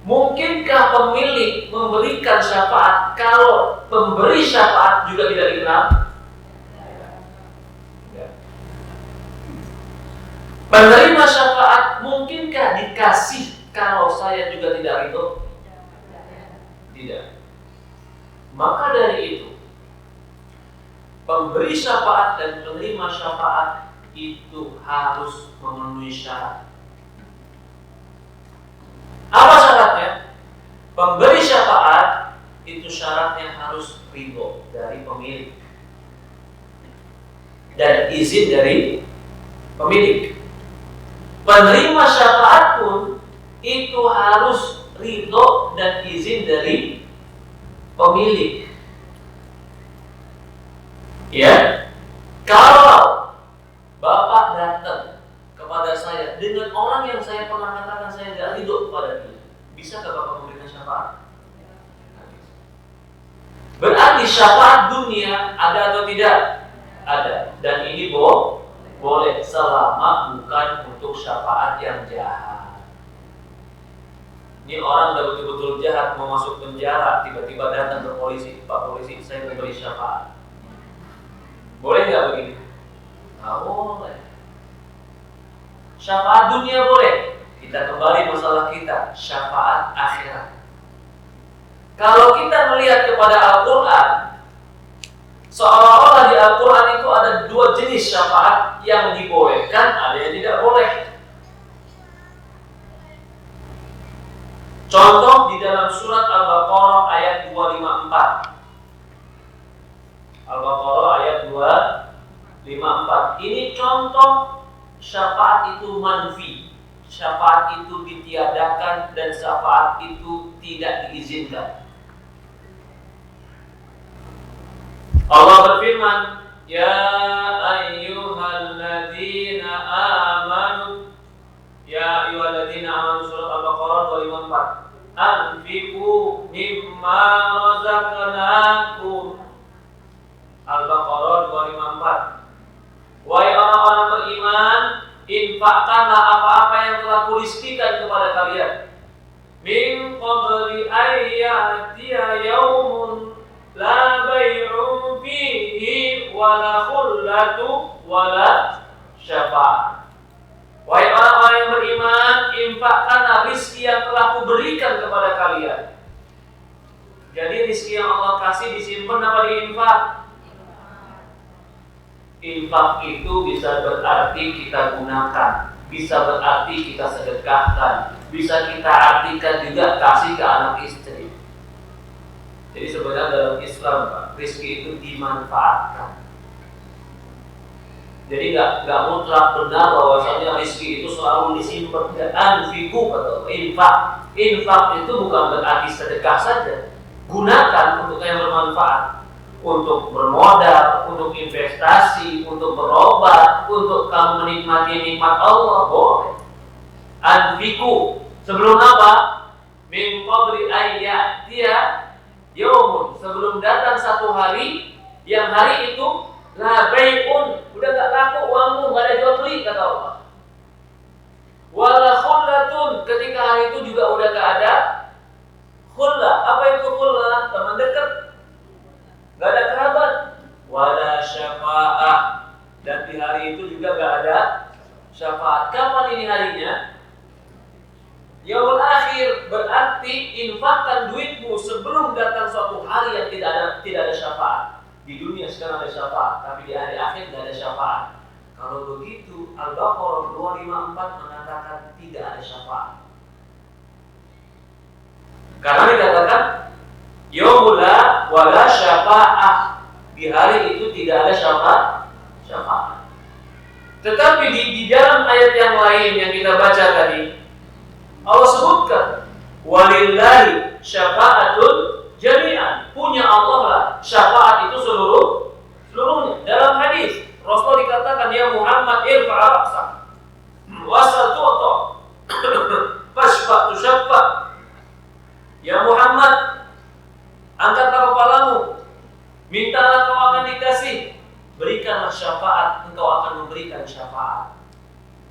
[SPEAKER 1] Mungkinkah pemilik memberikan syafaat kalau pemberi syafaat juga tidak dikenal? Penerima syafaat mungkinkah dikasih kalau saya juga tidak ridho? Tidak. Maka dari itu, pemberi syafaat dan penerima syafaat itu harus memenuhi syarat. Apa syaratnya? Pemberi syafaat itu syaratnya harus ridho dari pemilik dan izin dari pemilik. Penerima syafaat pun itu harus ridho dan izin dari pemilik. Ya, kalau bapak datang kepada saya dengan orang yang saya pernah katakan saya tidak ridho kepada dia, bisakah bapak memberikan syafaat? Berarti syafaat dunia ada atau tidak? Ada. Dan ini boleh selama bukan untuk syafaat yang jahat. Ini orang udah betul-betul jahat, mau masuk penjara, tiba-tiba datang ke polisi, Pak polisi, saya memberi syafaat. Boleh nggak begini? Nggak boleh. Syafaat dunia boleh. Kita kembali masalah kita, syafaat akhirat. Kalau kita melihat kepada Al-Quran, seolah-olah di Al-Quran itu ada 2 jenis syafaat yang dibolehkan, ada yang tidak boleh. Contoh surat Al-Baqarah ayat 254. Al-Baqarah ayat 254. Ini contoh syafaat itu manfi. Syafaat itu ditiadakan dan syafaat itu tidak diizinkan. Allah berfirman, Ya ayyuhalladzina amanu, Ya ayyuhalladzina amanu, surat Al-Baqarah 254. Anfiqu mimma razaqnakum. Al-Baqarah 254. Wahai orang-orang beriman, infakkanlah apa-apa yang telah kurizkikan kepada kalian. Min qabli ayyatiya yaumun la bay'un fihi wala khullatu wala syafa'ah. Wahai orang-orang yang beriman, infakkanlah rizki yang telah kuberikan kepada kalian. Jadi rizki yang Allah kasih disimpan apa diinfak? Infak itu bisa berarti kita gunakan, bisa berarti kita sedekahkan, bisa kita artikan juga kasih ke anak istri. Jadi sebenarnya dalam Islam, Pak, rezeki itu dimanfaatkan. Jadi nggak mutlak benar bahwasanya rezeki itu selalu disimpan. Anfiqu atau infak. Infak itu bukan berarti sedekah saja. Gunakan untuk yang bermanfaat, untuk bermodal, untuk investasi, untuk berobat, untuk kamu menikmati nikmat Allah, boleh. Anfiqu. Sebelum apa? Min qabli ayyatiya yaumun, sebelum datang satu hari, yang hari itu la bai'un, udah gak laku uangmu, gak ada jual beli, kata Allah. Wala khullatun, ketika hari itu juga udah gak ada khullah. Apa itu khullah? Teman dekat, gak ada kerabat. Wala syafa'ah, dan di hari itu juga gak ada syafaat. Kapan ini harinya? Yaumul akhir, berarti infakkan duitmu sebelum datang suatu hari yang tidak ada syafaat. Di dunia sekarang ada syafaat, tapi di hari akhir tidak ada syafaat. Kalau begitu, Al-Baqarah 254 mengatakan tidak ada syafaat. Karena dikatakan yaumul la wala syafa'ah, di hari itu tidak ada syafaat. Tetapi di dalam ayat yang lain yang kita baca tadi, Allah sebutkan walillahi syafa'atul jami'an, punya Allah lah syafaat itu seluruhnya. Dalam hadis Rasul dikatakan, ya Muhammad irfa' ra'sak wasal tu'ta fashfa' tushaffa. Ya Muhammad, angkatlah kepalamu, mintalah kau akan dikasih, berikanlah syafaat, engkau akan memberikan syafaat.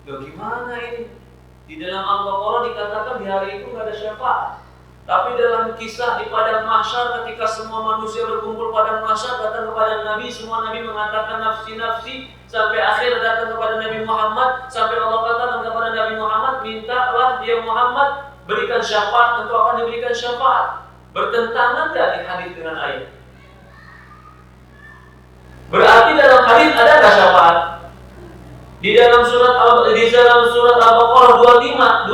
[SPEAKER 1] Loh, gimana ini? Di dalam Al-Baqarah dikatakan di hari itu tidak ada syafaat. Tapi dalam kisah di padang mahsyar, ketika semua manusia berkumpul padang mahsyar, datang kepada Nabi, semua Nabi mengatakan nafsi-nafsi, sampai akhir datang kepada Nabi Muhammad, sampai Allah katakan kepada Nabi Muhammad, mintalah dia Muhammad berikan syafaat, engkau akan diberikan syafaat. Bertentangan tidak di hadis dengan ayat? Berarti dalam hadis ada nggak syafaat? Di dalam surat Al-Baqarah 255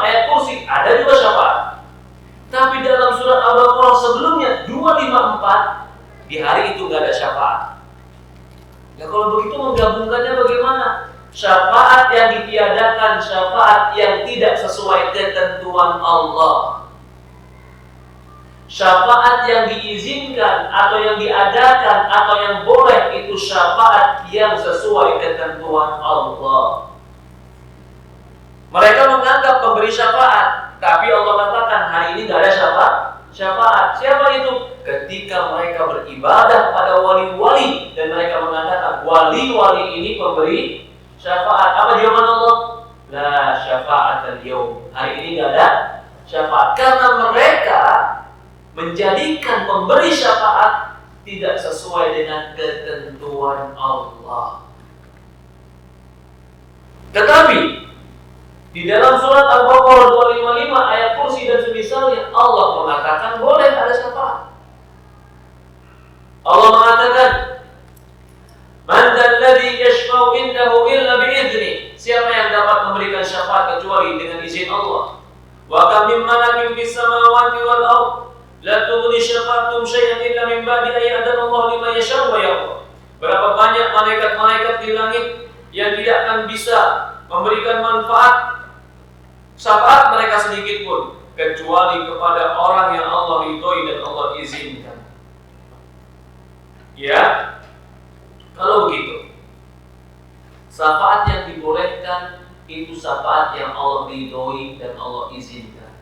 [SPEAKER 1] ayat kursi ada juga syafaat. Tapi dalam surat Al-Baqarah sebelumnya 254 di hari itu nggak ada syafaat. Ya kalau begitu menggabungkannya bagaimana? Syafaat yang ditiadakan, syafaat yang tidak sesuai ketentuan Allah. Syafaat yang diizinkan atau yang diadakan atau yang boleh itu syafaat yang sesuai ketentuan Allah. Mereka menganggap pemberi syafaat, tapi Allah katakan hari ini tidak ada syafaat. Siapa itu? Ketika mereka beribadah pada wali-wali dan mereka mengatakan wali-wali ini pemberi syafaat. Apa jawaban Allah? La syafa'at al-yawm. Hari ini tidak ada syafaat karena mereka menjadikan pemberi syafaat tidak sesuai dengan ketentuan Allah. Tetapi di dalam surat Al-Baqarah 255 ayat kursi dan semisalnya Allah mengatakan boleh ada syafaat. Allah mengatakan, "Man dzalladzi yashfa'u indahu illa bi'idznih." Siapa yang dapat memberikan syafaat kecuali dengan izin Allah? Wa kam min malakin fis samawati wal ardh la tughni syafa'atuhum syai'an illa min ba'di an ya'dana Allah liman yasha'u wa yarda. Berapa banyak malaikat-malaikat di langit yang tidak akan bisa memberikan manfaat syafaat mereka sedikit pun kecuali kepada orang yang Allah ridhoi dan Allah izinkan. Ya, kalau begitu, syafaat yang dibolehkan itu syafaat yang Allah ridhoi dan Allah izinkan.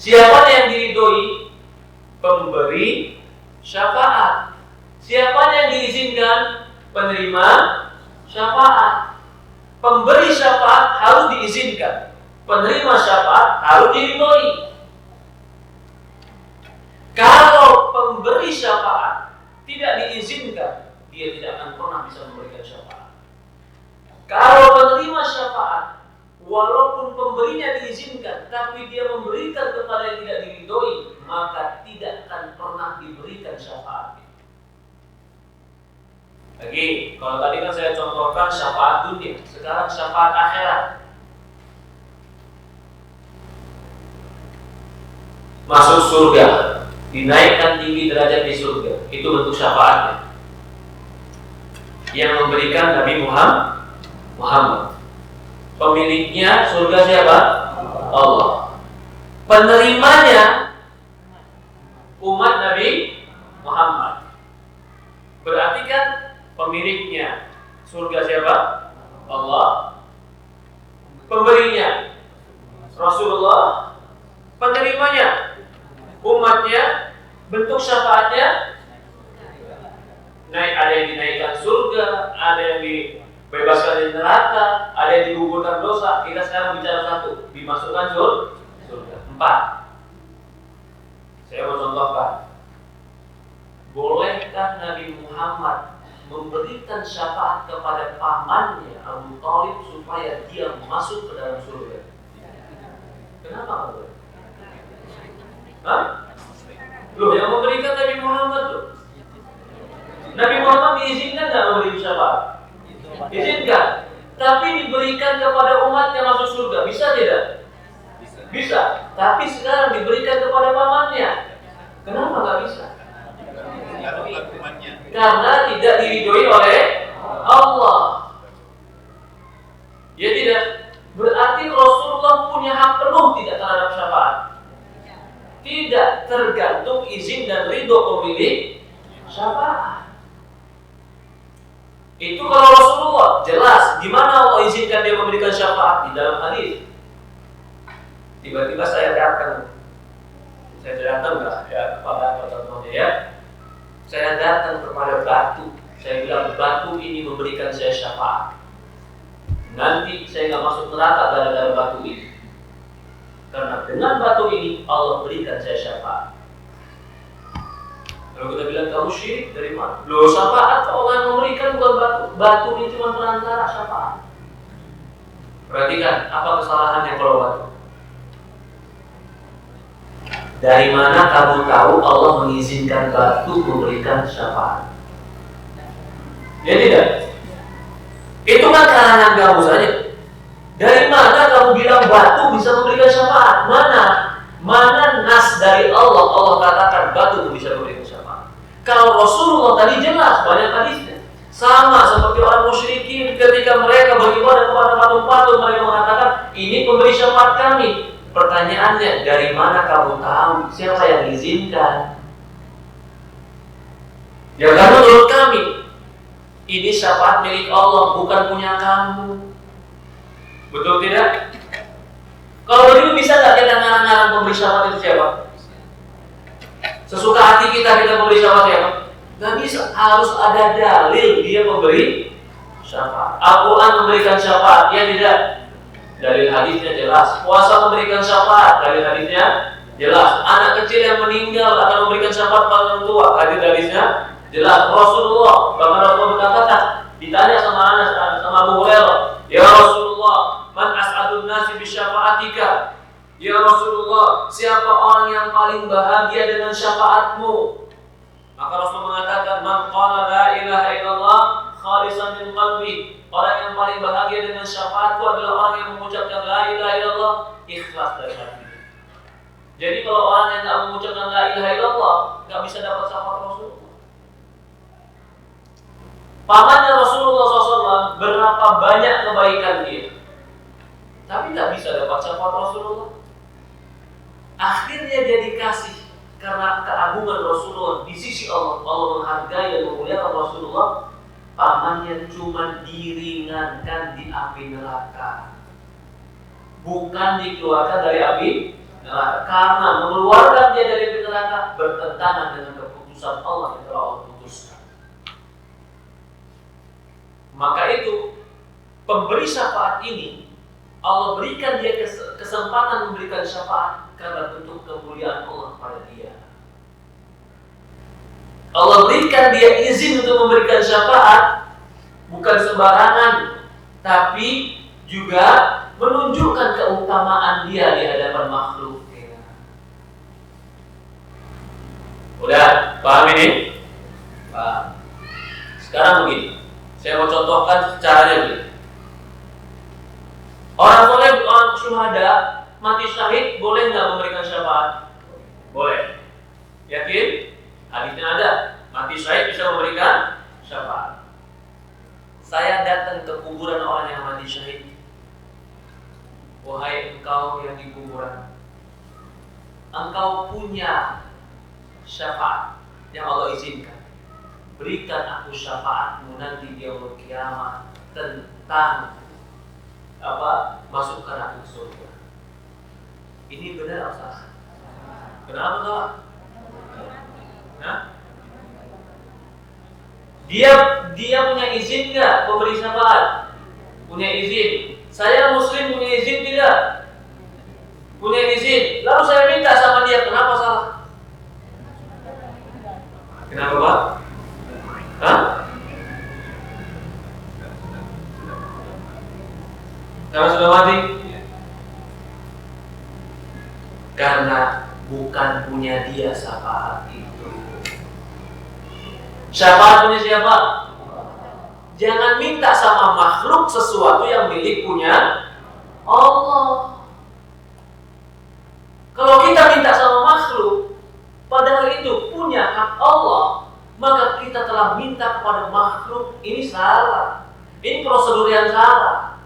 [SPEAKER 1] Siapa yang diridhoi? Pemberi syafaat. Siapa yang diizinkan? Penerima syafaat. Pemberi syafaat harus diizinkan. Penerima syafaat harus diridhoi. Kalau pemberi syafaat tidak diizinkan, dia tidak akan pernah bisa memberikan syafaat. Kalau penerima syafaat, walaupun pemberinya diizinkan, tapi dia memberikan kepada yang tidak diridhoi, maka tidak akan pernah diberikan syafaat. Lagi, kalau tadi kan saya contohkan syafaat dunia, sekarang syafaat akhirat. Masuk surga, dinaikkan tinggi derajat di surga, itu bentuk syafaatnya. Yang memberikan Nabi Muhammad. Pemiliknya surga siapa? Allah. Penerimanya umat Nabi Muhammad. Berarti kan pemiliknya surga siapa? Allah. Pemberinya Rasulullah. Penerimanya umatnya. Bentuk syafaatnya ada yang dinaikkan surga, ada yang dibebaskan dari neraka, ada yang digugurkan dosa. Kita sekarang bicara satu, dimasukkan surga. 4. Saya mau contohkan. Bolehkah Nabi Muhammad memberikan syafaat kepada pamannya Abu Thalib supaya dia masuk ke dalam surga? Kenapa nggak boleh? Hah? Loh, yang memberikan Nabi Muhammad loh. Nabi Muhammad diizinkan nggak memberi syafaat? Izinkan. Tapi diberikan kepada umat yang masuk surga, bisa tidak? Bisa. Tapi sekarang diberikan kepada pamannya. Kenapa nggak bisa? Karena tidak diridhoi oleh Allah. Ya tidak. Berarti Rasulullah punya hak penuh tidak terhadap syafaat. Tidak, tergantung izin dan ridho pemilik syafaat. Itu kalau Rasulullah jelas gimana Allah izinkan dia memberikan syafaat di dalam hadis. Tiba-tiba saya datang nggak ya kepada contohnya ya. Saya datang kepada batu. Saya bilang batu ini memberikan saya syafaat. Nanti saya nggak masuk neraka gara-gara batu ini. Karena dengan batu ini Allah berikan saya syafaat. Kalau kita bilang kamu syirik dari mana? Loh, syafaat Allah yang memberikan bukan batu. Batu ini cuma perantara syafaat. Perhatikan apa kesalahannya kalau batu. Dari mana kamu tahu Allah mengizinkan batu memberikan syafaat? Ya tidak? Itu kan karangan kamu saja. Dari mana kamu bilang batu bisa memberikan syafaat? Mana nas dari Allah? Allah katakan batu bisa memberikan syafaat. Kalau Rasulullah tadi jelas banyak hadisnya. Sama seperti orang musyrikin ketika mereka beribadah kepada patung-patung, mereka mengatakan ini pemberi syafaat kami. Pertanyaannya, dari mana kamu tahu? Siapa yang izinkan? Ya kan menurut kami ini syafaat milik Allah, bukan punya kamu. Betul tidak? Kalau begitu bisa nggak kita ngarang-ngarang pemberi syafaat itu siapa? Sesuka hati kita memberi syafaat siapa? Nggak bisa, harus ada dalil dia memberi syafaat. Al-Quran memberikan syafaat, ya tidak? Dalil hadisnya jelas. Puasa memberikan syafaat, dalil hadisnya jelas. Anak kecil yang meninggal akan memberikan syafaat pada orang tua, hadisnya jelas. Rasulullah, bahkan Rasulullah berkata, ditanya sama Anas, sama Abu Hurairah, ya Rasulullah, man as'adun nasi bisyafa'atika? Ya Rasulullah, siapa orang yang paling bahagia dengan syafaatmu? Maka Rasul mengatakan, man qala la ilaha illallah khalisan min qalbi. Orang yang paling bahagia dengan syafaatku adalah orang yang mengucapkan la ilaha illallah ikhlas dari hati. Jadi kalau orang yang tidak mengucapkan la ilaha illallah nggak bisa dapat syafaat Rasulullah. Pamannya Rasulullah SAW berapa banyak kebaikan dia, tapi nggak bisa dapat syafaat Rasulullah. Akhirnya dia dikasih karena keagungan Rasulullah di sisi Allah. Allah menghargai dan memuliakan Rasulullah. Pamannya cuma diringankan di api neraka, bukan dikeluarkan dari api neraka. Karena mengeluarkan dia dari api neraka bertentangan dengan keputusan Allah yang telah Allah putuskan. Maka itu pemberi syafaat ini Allah berikan dia kesempatan memberikan syafaat karena bentuk kemuliaan Allah pada dia. Allah berikan dia izin untuk memberikan syafaat bukan sembarangan, tapi juga menunjukkan keutamaan dia di hadapan makhluk. Udah paham ini? Paham. Sekarang begini, saya mau contohkan caranya begini. Orang soleh, orang syuhada mati syahid boleh nggak memberikan syafaat? Boleh. Yakin? Hadisnya ada, mati syahid bisa memberikan syafaat. Saya datang ke kuburan orang yang mati syahid. Wahai engkau yang di kuburan, engkau punya syafaat yang Allah izinkan. Berikan aku syafaatmu nanti di yaumul kiamah tentang masuk ke neraka surga. Ini benar atau salah? Kenapa salah? Nah, dia punya izin nggak memberi syafaat? Punya izin. Saya muslim punya izin tidak? Punya izin. Lalu saya minta sama dia, kenapa salah? Kenapa Pak? Hah? Karena sudah mati? Karena bukan punya dia syafaat itu. Syafaat punya siapa? Jangan minta sama makhluk sesuatu yang milik punya Allah. Kalau kita minta sama makhluk, padahal itu punya hak Allah, maka kita telah minta kepada makhluk. Ini salah. Ini prosedur yang salah.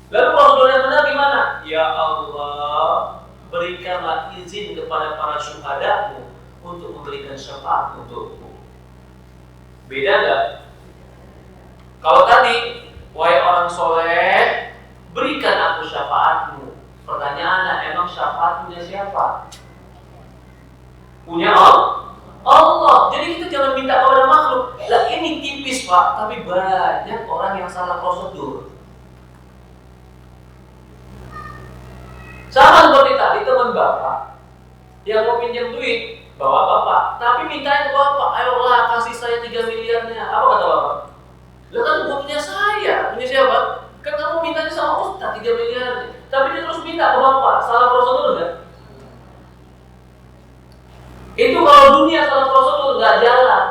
[SPEAKER 1] Lalu prosedur yang benar gimana? Ya Allah, berikanlah izin kepada para syuhadamu untuk memberikan syafaat untukku. Beda gak? Kalau tadi, wahai orang soleh, berikan aku syafaatmu. Pertanyaannya, emang syafaat punya siapa? Punya Allah. Jadi kita jangan minta kepada makhluk. Lah ini tipis Pak, tapi banyak orang yang salah prosedur. Sama seperti tadi teman Bapak yang mau pinjam duit, bawa Bapak, tapi mintain ke Bapak, ayolah kasih saya 3 miliarnya. Apa kata Bapak? Lah kan bukan punya saya, punya siapa? Kan kamu mintanya sama Ustaz 3 miliarnya, tapi dia terus minta ke Bapak. Salah prosedur enggak? Itu kalau dunia salah prosedur enggak jalan.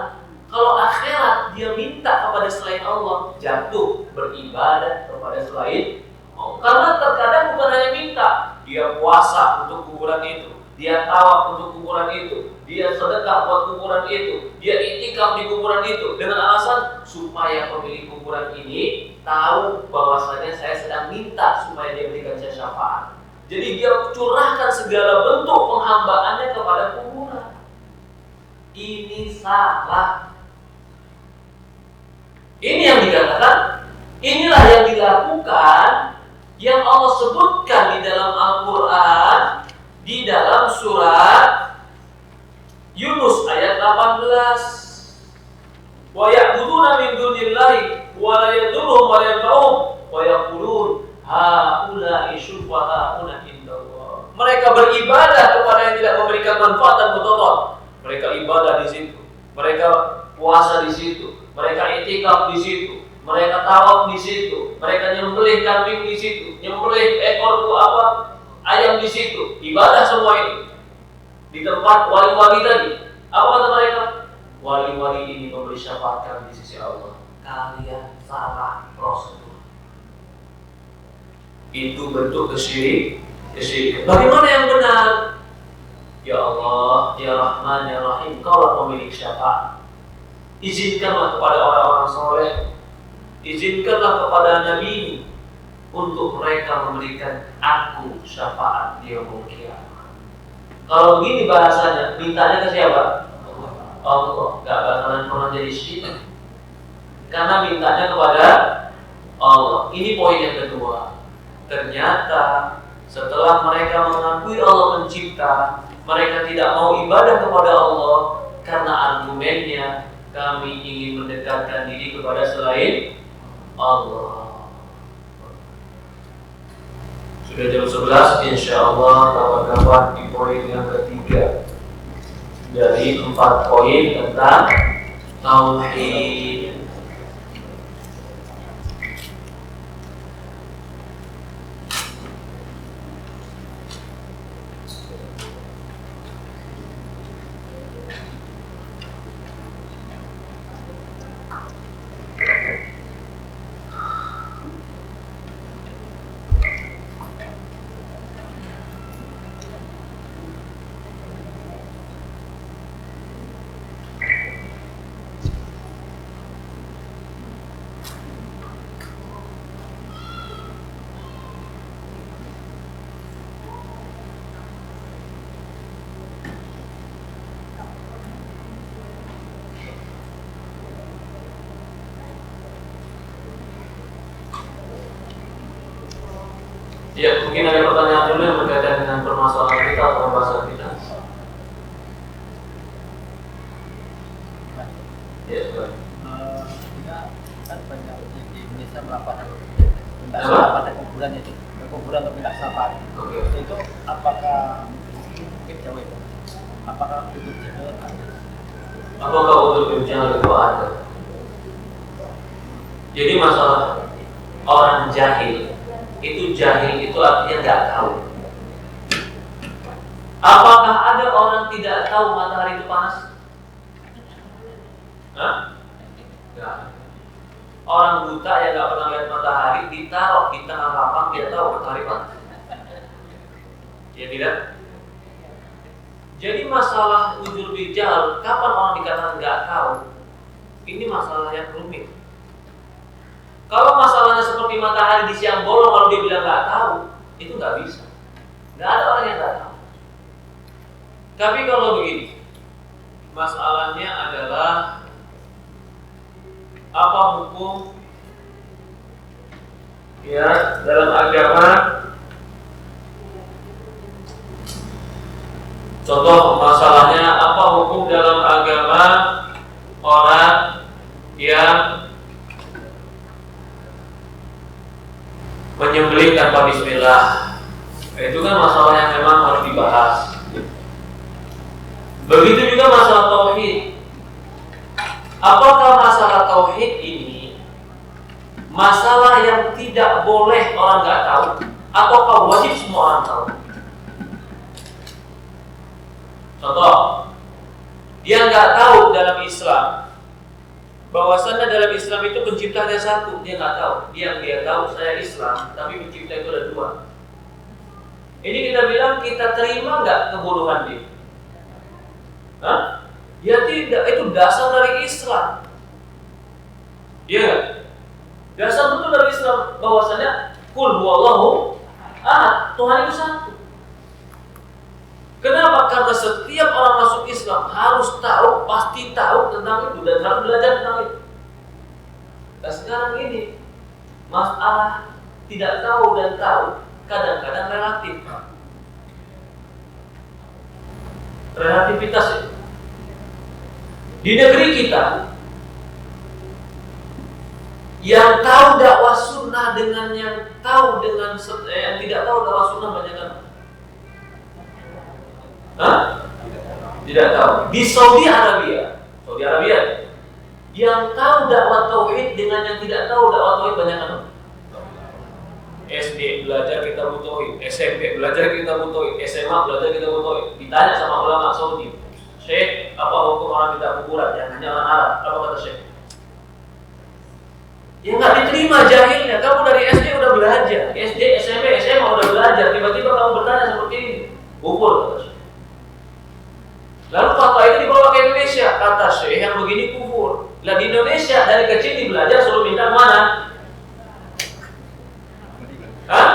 [SPEAKER 1] Kalau akhirat dia minta kepada selain Allah, jatuh beribadah kepada selain Allah. Karena terkadang bukan hanya minta, dia puasa untuk kuburan itu, dia tawaf untuk kuburan itu, dia sedekah buat kuburan itu, dia iktikaf di kuburan itu dengan alasan supaya pemilik kuburan ini tahu bahwasanya saya sedang minta supaya dia berikan saya syafaat. Jadi dia curahkan segala bentuk penghambaannya kepada kuburan. Ini salah. Ini yang dikatakan, inilah yang dilakukan, yang Allah sebutkan di dalam Al-Quran, di dalam surat Yunus ayat 18. Wa ya'buduna min dunillahi wa la yadurruhum wa la yanfa'uhum wa yaqulun haula'i syufa'auna indallah. Mereka beribadah kepada yang tidak memberikan manfaat dan mudarat. Mereka ibadah di situ, mereka puasa di situ, mereka iktikaf di situ, mereka tawaf di situ, mereka nyembelih kambing di situ, nyembelih ekor ayam di situ, ibadah semua ini di tempat wali-wali tadi. Apa kata mereka? Wali-wali ini memberi syafaat kami di sisi Allah. kalian salah prosedur. Itu bentuk kesyirikan. Bagaimana yang benar? Ya Allah, Ya Rahman, Ya Rahim, Kaulah pemilik syafaat. Izinkanlah kepada orang-orang soleh, izinkanlah kepada Nabi untuk mereka memberikan aku syafaat di yaumul qiyamah. Kalau begini bahasanya, mintanya ke siapa? Allah. Gak bakalan pernah jadi syirik, karena mintanya kepada Allah. Ini poin yang kedua. Ternyata setelah mereka mengakui Allah pencipta, mereka tidak mau ibadah kepada Allah karena argumennya kami ingin mendekatkan diri kepada selain Allah. Sudah jam 11, insya Allah kawan-kawan di poin yang ketiga dari 4 poin tentang tauhid. Ya, mungkin ada pertanyaan dulu yang berkaitan dengan permasalahan kita atau pembahasan kita. Ya, baik.
[SPEAKER 2] Kita kan banyak di Indonesia melakukan kuburan itu, kuburan untuk pindah safari. Itu apakah mungkin jauh itu? Apakah itu ada?
[SPEAKER 1] Apakah untuk ujian itu ada? Jadi masalah orang jahil itu artinya nggak tahu. Apakah ada orang tidak tahu matahari itu panas? Hah? Nggak. Orang buta yang nggak pernah lihat matahari ditaruh di tengah lapang, dia tahu matahari panas. Ya tidak? Jadi masalah ujur bijal, kapan orang dikatakan nggak tahu? Ini masalah yang rumit. Kalau masalahnya seperti matahari di siang bolong, kalau dia bilang nggak tahu, itu nggak bisa. Nggak ada orang yang nggak tahu. Tapi kalau begini, masalahnya adalah apa hukum ya dalam agama. Contoh masalahnya apa hukum dalam agama orang yang menyembelih tanpa bismillah. Itu kan masalah yang memang harus dibahas. Begitu juga masalah tauhid. Apakah masalah tauhid ini masalah yang tidak boleh orang nggak tahu, ataukah wajib semua orang tahu? Contoh, dia nggak tahu dalam Islam bahwasannya dalam Islam itu pencipta ada satu, dia nggak tahu. Dia tahu saya Islam, tapi pencipta itu ada dua. Ini kita bilang kita terima nggak kebodohan dia? Hah? Ya tidak, itu dasar dari Islam. Iya, dasar betul dari Islam bahwasannya Qul huwallahu ahad, Tuhan itu satu. Kenapa? Karena setiap orang masuk Islam harus tahu, pasti tahu tentang itu dan harus belajar tentang itu. Nah sekarang ini masalah tidak tahu dan tahu kadang-kadang relatif. Relativitas itu. Di negeri kita yang tahu dakwah sunnah dengan yang tahu dengan yang tidak tahu dakwah sunnah banyak kan? Hah? Tidak tahu. Di Saudi Arabia yang tahu dakwah tauhid dengan yang tidak tahu dakwah tauhid banyak kan? SD belajar kitab tauhid, SMP belajar kitab tauhid, SMA belajar kitab tauhid. Ditanya sama ulama Saudi, Syekh, apa hukum orang tidak kuburan yang hanya orang Arab? Apa kata Syekh? Ya nggak diterima jahilnya. Kamu dari SD udah belajar, SD, SMP, SMA udah belajar. Tiba-tiba kamu bertanya seperti ini, kufur kata Syekh. Lalu fatwa itu dibawa ke Indonesia, kata Syekh yang begini kufur. Lah di Indonesia dari kecil dibelajar suruh minta mana? Hah?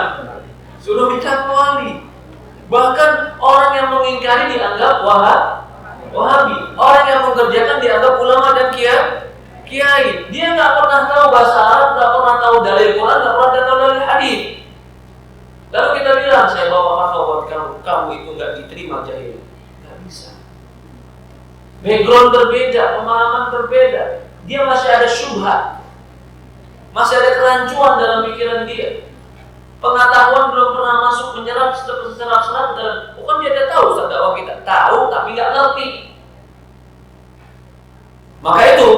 [SPEAKER 1] Suruh minta wali. Bahkan orang yang mengingkari dianggap Wahabi. Orang yang mengerjakan dianggap ulama dan kiai. Dia nggak pernah tahu bahasa Arab, nggak pernah tahu dalil Quran, nggak pernah tahu dalil hadis. Lalu kita bilang, saya bawa fatwa buat kamu itu nggak diterima jahil. Nggak bisa. Background berbeda, pemahaman berbeda. Dia masih ada syubhat, masih ada kerancuan dalam pikiran dia. Pengetahuan belum pernah masuk menyerap dalam. Bukan dia tidak tahu, Ustaz dakwah kita tahu tapi nggak ngerti. Maka itu,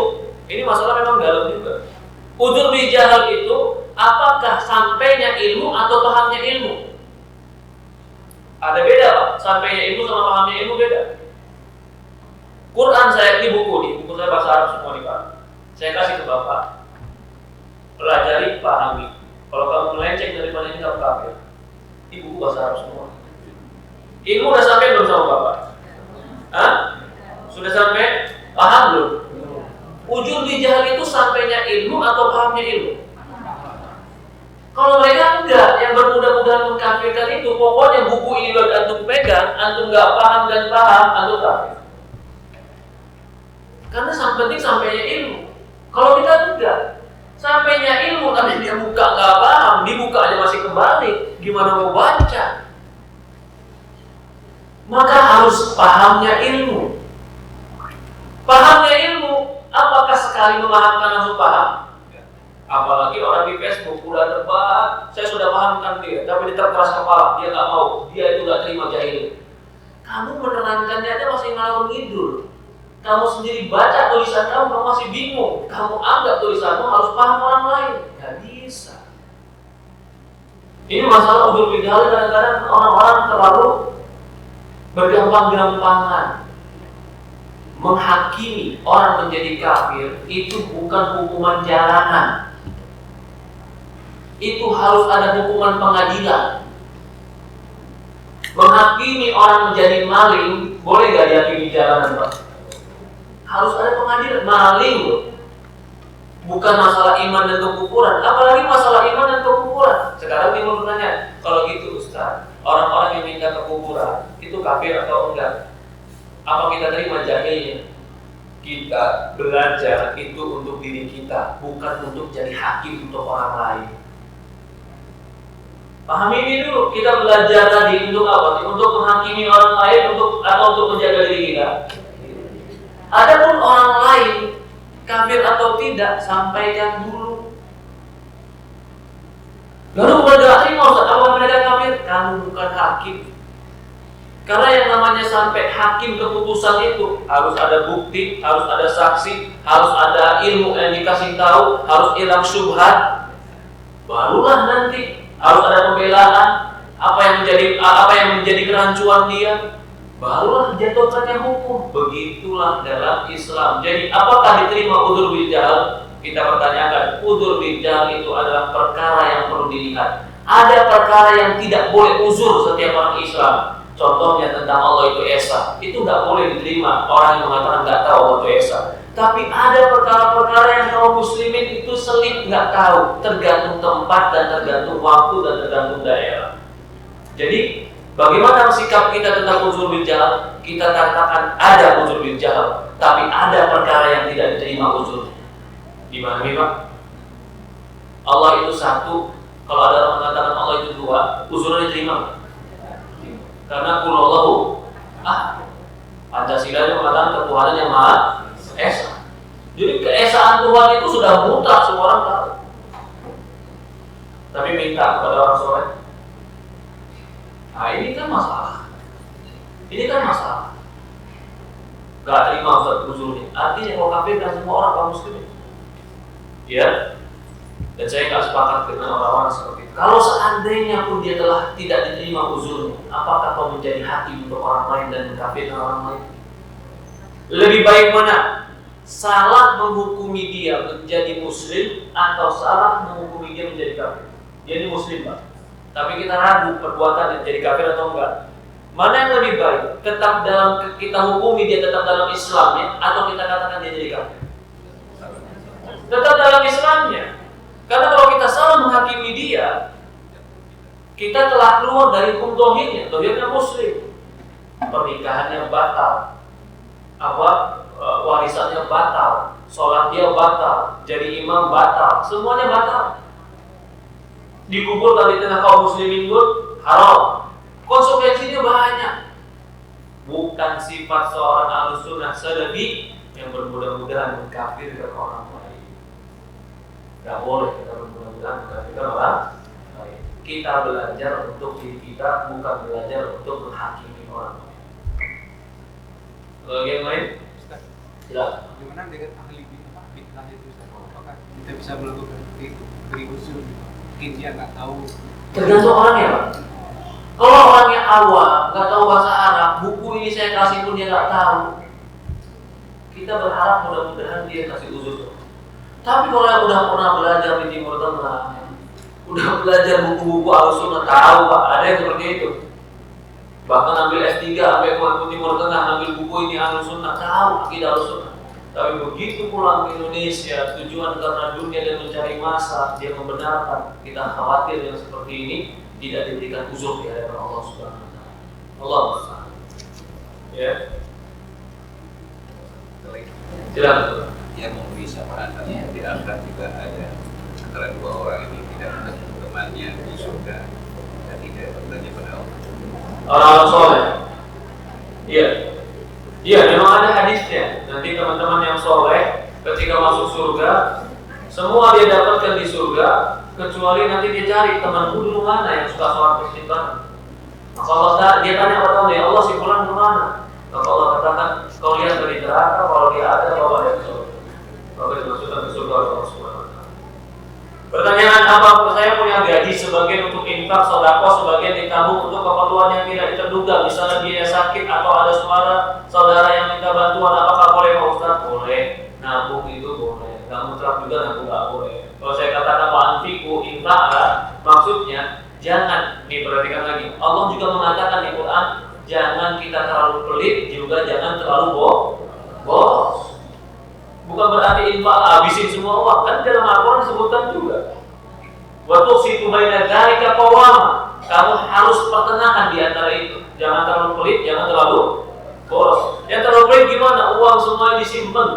[SPEAKER 1] ini masalah memang dalam juga. Udzur bil jahal itu apakah sampainya ilmu atau pahamnya ilmu? Ada beda Pak, sampainya ilmu sama pahamnya ilmu beda. Quran saya di buku saya bahasa Arab semua nih Pak. Saya kasih ke Bapak, pelajari, pahami. Kalau kamu melenceng daripada ini kamu kafir. Ini buku bahasa Arab semua. Ilmu udah sampai belum sama Bapak? Hah? Sudah sampai? Paham belum? Udzur bil jahal itu sampainya ilmu atau pahamnya ilmu? Kalau mereka enggak, yang bermudah-mudahan mengkafirkan itu, pokoknya buku ini buat antum pegang, antum nggak paham dan paham, antum kafir. Karena penting sampainya ilmu. Kalau kita enggak, sampainya ilmu tapi dia buka nggak paham, dibuka aja masih kembali, gimana mau baca? Maka harus pahamnya ilmu. Pahamnya ilmu, apakah sekali memahamkan langsung paham? Apalagi orang di Facebook udah debat, saya sudah pahamkan dia, tapi dia terkeras kepala, dia nggak mau, dia itu nggak terima jahil. Kamu menerangkannya aja masih ngalor ngidul. Kamu sendiri baca tulisan kamu masih bingung. Kamu anggap tulisanmu harus paham orang lain, nggak bisa. Ini masalah udzur bil jahal. Kadang-kadang orang-orang terlalu bergampang-gampangan menghakimi orang menjadi kafir. Itu bukan hukuman jalanan. Itu harus ada hukuman pengadilan. Menghakimi orang menjadi maling, boleh gak dihakimi jalanan Pak? Harus ada pengadilan. Maling loh, bukan masalah iman dan kekufuran. Apalagi masalah iman dan kekufuran. Sekarang timbul bertanya, kalau gitu Ustaz, orang-orang yang minta kekufuran itu kafir atau enggak? Apa kita terima jahilnya? Kita belajar itu untuk diri kita, bukan untuk jadi hakim untuk orang lain. Pahami ini dulu. Kita belajar tadi untuk apa? Untuk menghakimi orang lain, atau untuk menjaga diri kita. Adapun orang lain kafir atau tidak, sampaikan dulu. Lalu bukan terima Ustaz, apa mereka kafir? Kamu bukan hakim. Karena yang namanya sampai hakim keputusan itu harus ada bukti, harus ada saksi, harus ada ilmu yang dikasih tahu, harus hilang syubhat. Barulah nanti harus ada pembelaan, apa yang menjadi kerancuan dia, barulah dijatuhkannya hukum. Begitulah dalam Islam. Jadi apakah diterima udzur bil jahal? Kita pertanyakan, udzur bil jahal itu adalah perkara yang perlu dilihat. Ada perkara yang tidak boleh uzur setiap orang Islam. Contohnya tentang Allah itu Esa, itu nggak boleh diterima orang yang mengatakan nggak tahu Allah itu Esa. Tapi ada perkara-perkara yang kaum muslimin itu selip nggak tahu, tergantung tempat dan tergantung waktu dan tergantung daerah. Jadi bagaimana sikap kita tentang udzur bil jahal? Kita katakan ada udzur bil jahal, tapi ada perkara yang tidak diterima udzur. Dipahami Pak? Allah itu satu. Kalau ada orang mengatakan Allah itu dua, uzurnya diterima. Karena kulullahu Pancasila mengatakan ketuhanan yang Maha Esa. Jadi keesaan Tuhan itu sudah mutlak, semua orang tahu. Tapi minta kepada orang soleh. Nah ini kan masalah. Gak terima Ustaz uzurnya. Artinya kalau kafir kan semua orang kaum muslimin. Ya. Dan saya gak sepakat dengan orang-orang seperti itu. Kalau seandainya pun dia telah tidak diterima uzurnya, apakah kau menjadi hakim untuk orang lain dan mengkafirkan orang lain? Lebih baik mana? salah menghukumi dia menjadi muslim atau salah menghukumi dia menjadi kafir. Dia ini muslim, Pak, tapi kita ragu perbuatannya jadi kafir atau enggak. Mana yang lebih baik? Tetap dalam kita hukumi dia tetap dalam Islamnya atau kita katakan dia jadi kafir? Tetap dalam Islamnya. Karena kalau kita salah menghakimi dia, kita telah keluar dari hukum dohirnya. Dohirnya muslim, pernikahannya batal, warisannya batal, sholat dia batal, jadi imam batal, semuanya batal. Dikuburkan di tengah kaum muslimin pun haram. Konsekuensinya banyak. Bukan sifat seorang ahlus sunnah salafi yang bermudah-mudahan mengkafirkan orang lain. Gak boleh kita bermudah-mudahan mengkafirkan orang lain. Kita belajar untuk diri kita, bukan belajar untuk menghakimi orang lain. Kalau yang lain, silakan.
[SPEAKER 3] Gimana dengan ahli bid'ah itu? Apakah kita bisa melakukan usul? Mungkin dia nggak tahu.
[SPEAKER 1] Tergantung orangnya, Pak. Kalau orangnya awam, nggak tahu bahasa Arab, buku ini saya kasih pun dia nggak tahu, kita berharap mudah-mudahan dia kasih uzur. Tapi kalau yang udah pernah belajar di Timur Tengah, udah belajar buku-buku Ahlussunnah, tahu, Pak, ada yang seperti itu. Bahkan ambil S3, ambil ke Timur Tengah, ambil buku ini Ahlussunnah, tahu akidah Ahlussunnah. Tapi begitu pulang ke Indonesia, tujuan karena dunia dan mencari masa, dia membenarkan. Kita khawatir yang seperti ini tidak diberikan uzur di hadapan Allah Subhanahu wa taala. Allah Subhanahu. Ya. Silakan.
[SPEAKER 4] Yang memberi syafaat di akhirat juga ada antara dua orang ini tidak bertemu temannya di surga dan tidak bertanya pada Allah.
[SPEAKER 1] Orang soleh. Iya. Iya, memang ada hadisnya. Nanti teman-teman yang soleh ketika masuk surga, semua dia dapatkan di surga, kecuali nanti dia cari temanku dulu mana yang suka sholat istiqamah. Maka Allah dia tanya kepada Allah, ya Allah si fulan kemana? Maka Allah katakan, kau lihat dari neraka, kalau dia ada bawa dia ke surga. Maka dimasukkan ke surga oleh Allah Subhanahu wa taala. Pertanyaan apa? Saya punya gaji sebagian untuk infak, sedekah, sebagian ditabung untuk keperluan yang tidak terduga, misalnya dia sakit atau ada saudara yang minta bantuan, apakah boleh Pak Ustaz? Boleh. Nabung itu boleh. Nggak mutlak juga nabung nggak boleh. Kalau saya katakan anfiku infak, maksudnya jangan, nih perhatikan lagi. Allah juga mengatakan di Quran, jangan kita terlalu pelit, juga jangan terlalu boros. Bukan berarti infak habisin semua uang, kan dalam Al-Quran disebutkan juga. Wa tuqsitu baina dzalika qawama. Kamu harus pertengahan di antara itu. Jangan terlalu pelit, jangan terlalu boros. Yang terlalu pelit gimana? Uang semuanya disimpan.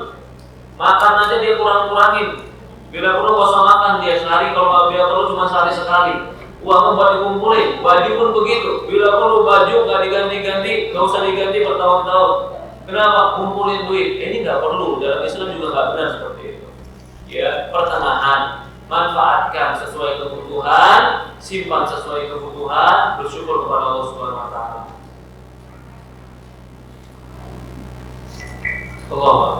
[SPEAKER 1] Makan aja dia kurang-kurangin. Bila perlu gak usah makan dia sehari, kalau bila perlu cuma sehari sekali. Uangnya buat dikumpulin. Baju pun begitu. Bila perlu baju gak diganti-ganti, gak usah diganti bertahun-tahun. Kenapa? Kumpulin duit. Ini nggak perlu, dalam Islam juga nggak benar seperti itu. Ya, pertengahan, manfaatkan sesuai kebutuhan, simpan sesuai kebutuhan, bersyukur kepada Allah Subhanahu wa taala. Allah.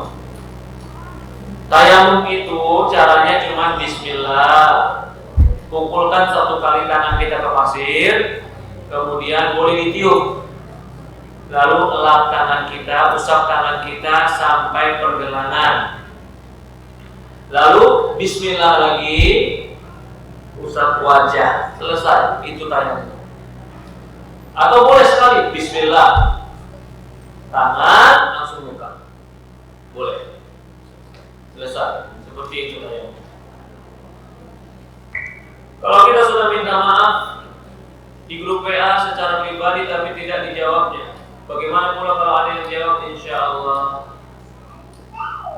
[SPEAKER 1] Tayamum itu caranya cuma bismillah. Kumpulkan satu kali tangan kita ke pasir, kemudian boleh ditiup. Lalu elap tangan kita, usap tangan kita sampai pergelangan. Lalu bismillah lagi, usap wajah, selesai. Itu tayamum. Atau boleh sekali bismillah, tangan langsung muka. Boleh. Selesai. Seperti itu tayamum. Kalau kita sudah minta maaf di grup WA secara pribadi tapi tidak dijawabnya, bagaimana pula kalau ada yang jawab? Insya Allah,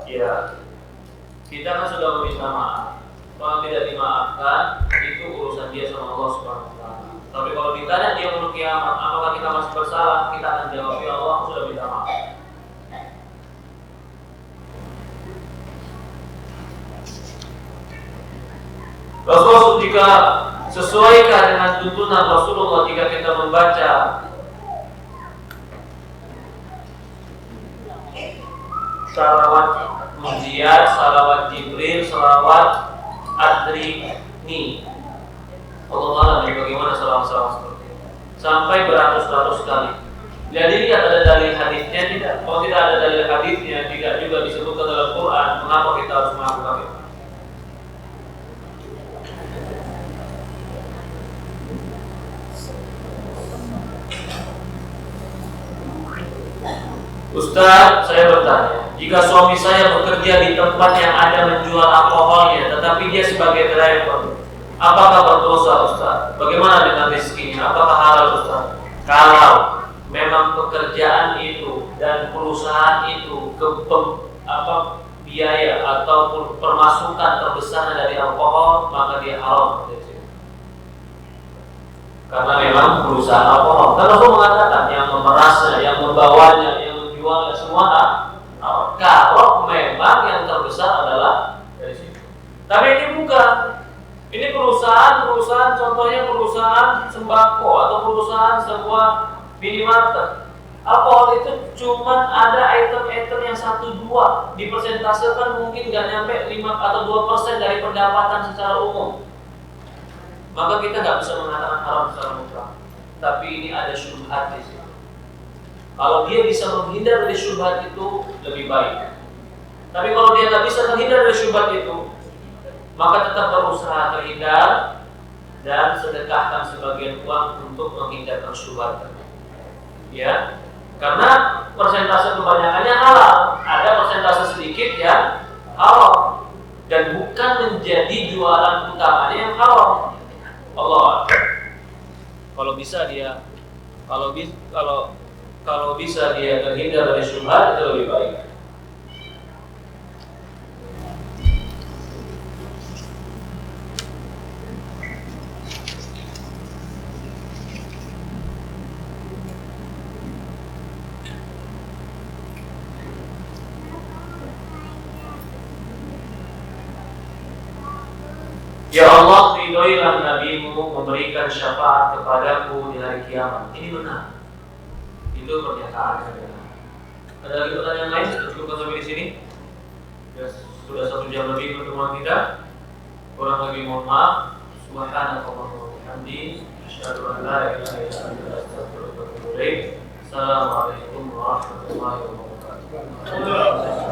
[SPEAKER 1] ya kita kan sudah meminta maaf. Kalau tidak dimaafkan, itu urusan dia sama Allah Subhanahu wa taala. Tapi kalau ditanya dia untuk kiamat, apakah kita masih bersalah? Kita akan jawab, ya Allah, aku sudah minta maaf. Rasul jika sesuaikah dengan tuntunan Rasulullah jika kita membaca salawat Mujiat, salawat Jibril, salawat Adrini. Allah Ta'ala bagaimana salawat-salawat seperti itu sampai beratus-ratus kali. Jadi lihat ada dalil hadisnya tidak? Kalau tidak ada dalil hadisnya, tidak juga disebutkan dalam Quran, mengapa kita harus melakukan itu? Ustaz, saya bertanya, jika suami saya bekerja di tempat yang ada menjual alkoholnya, tetapi dia sebagai driver, apakah berdosa Ustaz? Bagaimana dengan rezekinya? Apakah halal Ustaz? Kalau memang pekerjaan itu dan perusahaan itu biaya ataupun permasukan terbesar dari alkohol, maka dia haram. Karena memang perusahaan alkohol. Karena Rasul mengatakan yang memerasnya, yang membawanya, yang menjualnya semua haram. Kalau memang yang terbesar adalah dari situ. Tapi ini bukan. Ini perusahaan, contohnya perusahaan sembako atau perusahaan sebuah minimarket. Alkohol itu cuma ada item-item yang 1-2 dipersentasekan mungkin nggak nyampe 5 atau 2% dari pendapatan secara umum. Maka kita nggak bisa mengatakan haram secara mutlak. Tapi ini ada syubhat di situ. Kalau dia bisa menghindar dari syubhat itu lebih baik. Tapi kalau dia nggak bisa menghindar dari syubhat itu, maka tetap berusaha terhindar dan sedekahkan sebagian uang untuk menghindarkan syubhat. Ya, karena persentase kebanyakannya halal, ada persentase sedikit yang haram dan bukan menjadi jualan utamanya yang haram. Allah, kalau bisa dia terhindar dari syubhat itu lebih baik. Ya Allah, ridhoilah Nabi-Mu memberikan syafaat kepadaku di hari kiamat. Ini benar. Itu pernyataan yang benar. Ada lagi pertanyaan lain? Cukup sampai di sini. Ya, sudah 1 jam lebih pertemuan kita. Kurang lebih mohon maaf. Subhanakallahumma wa bihamdika, asyhadu an la ilaha illa anta, astaghfiruka wa atubu ilaik. Assalamualaikum warahmatullahi wabarakatuh.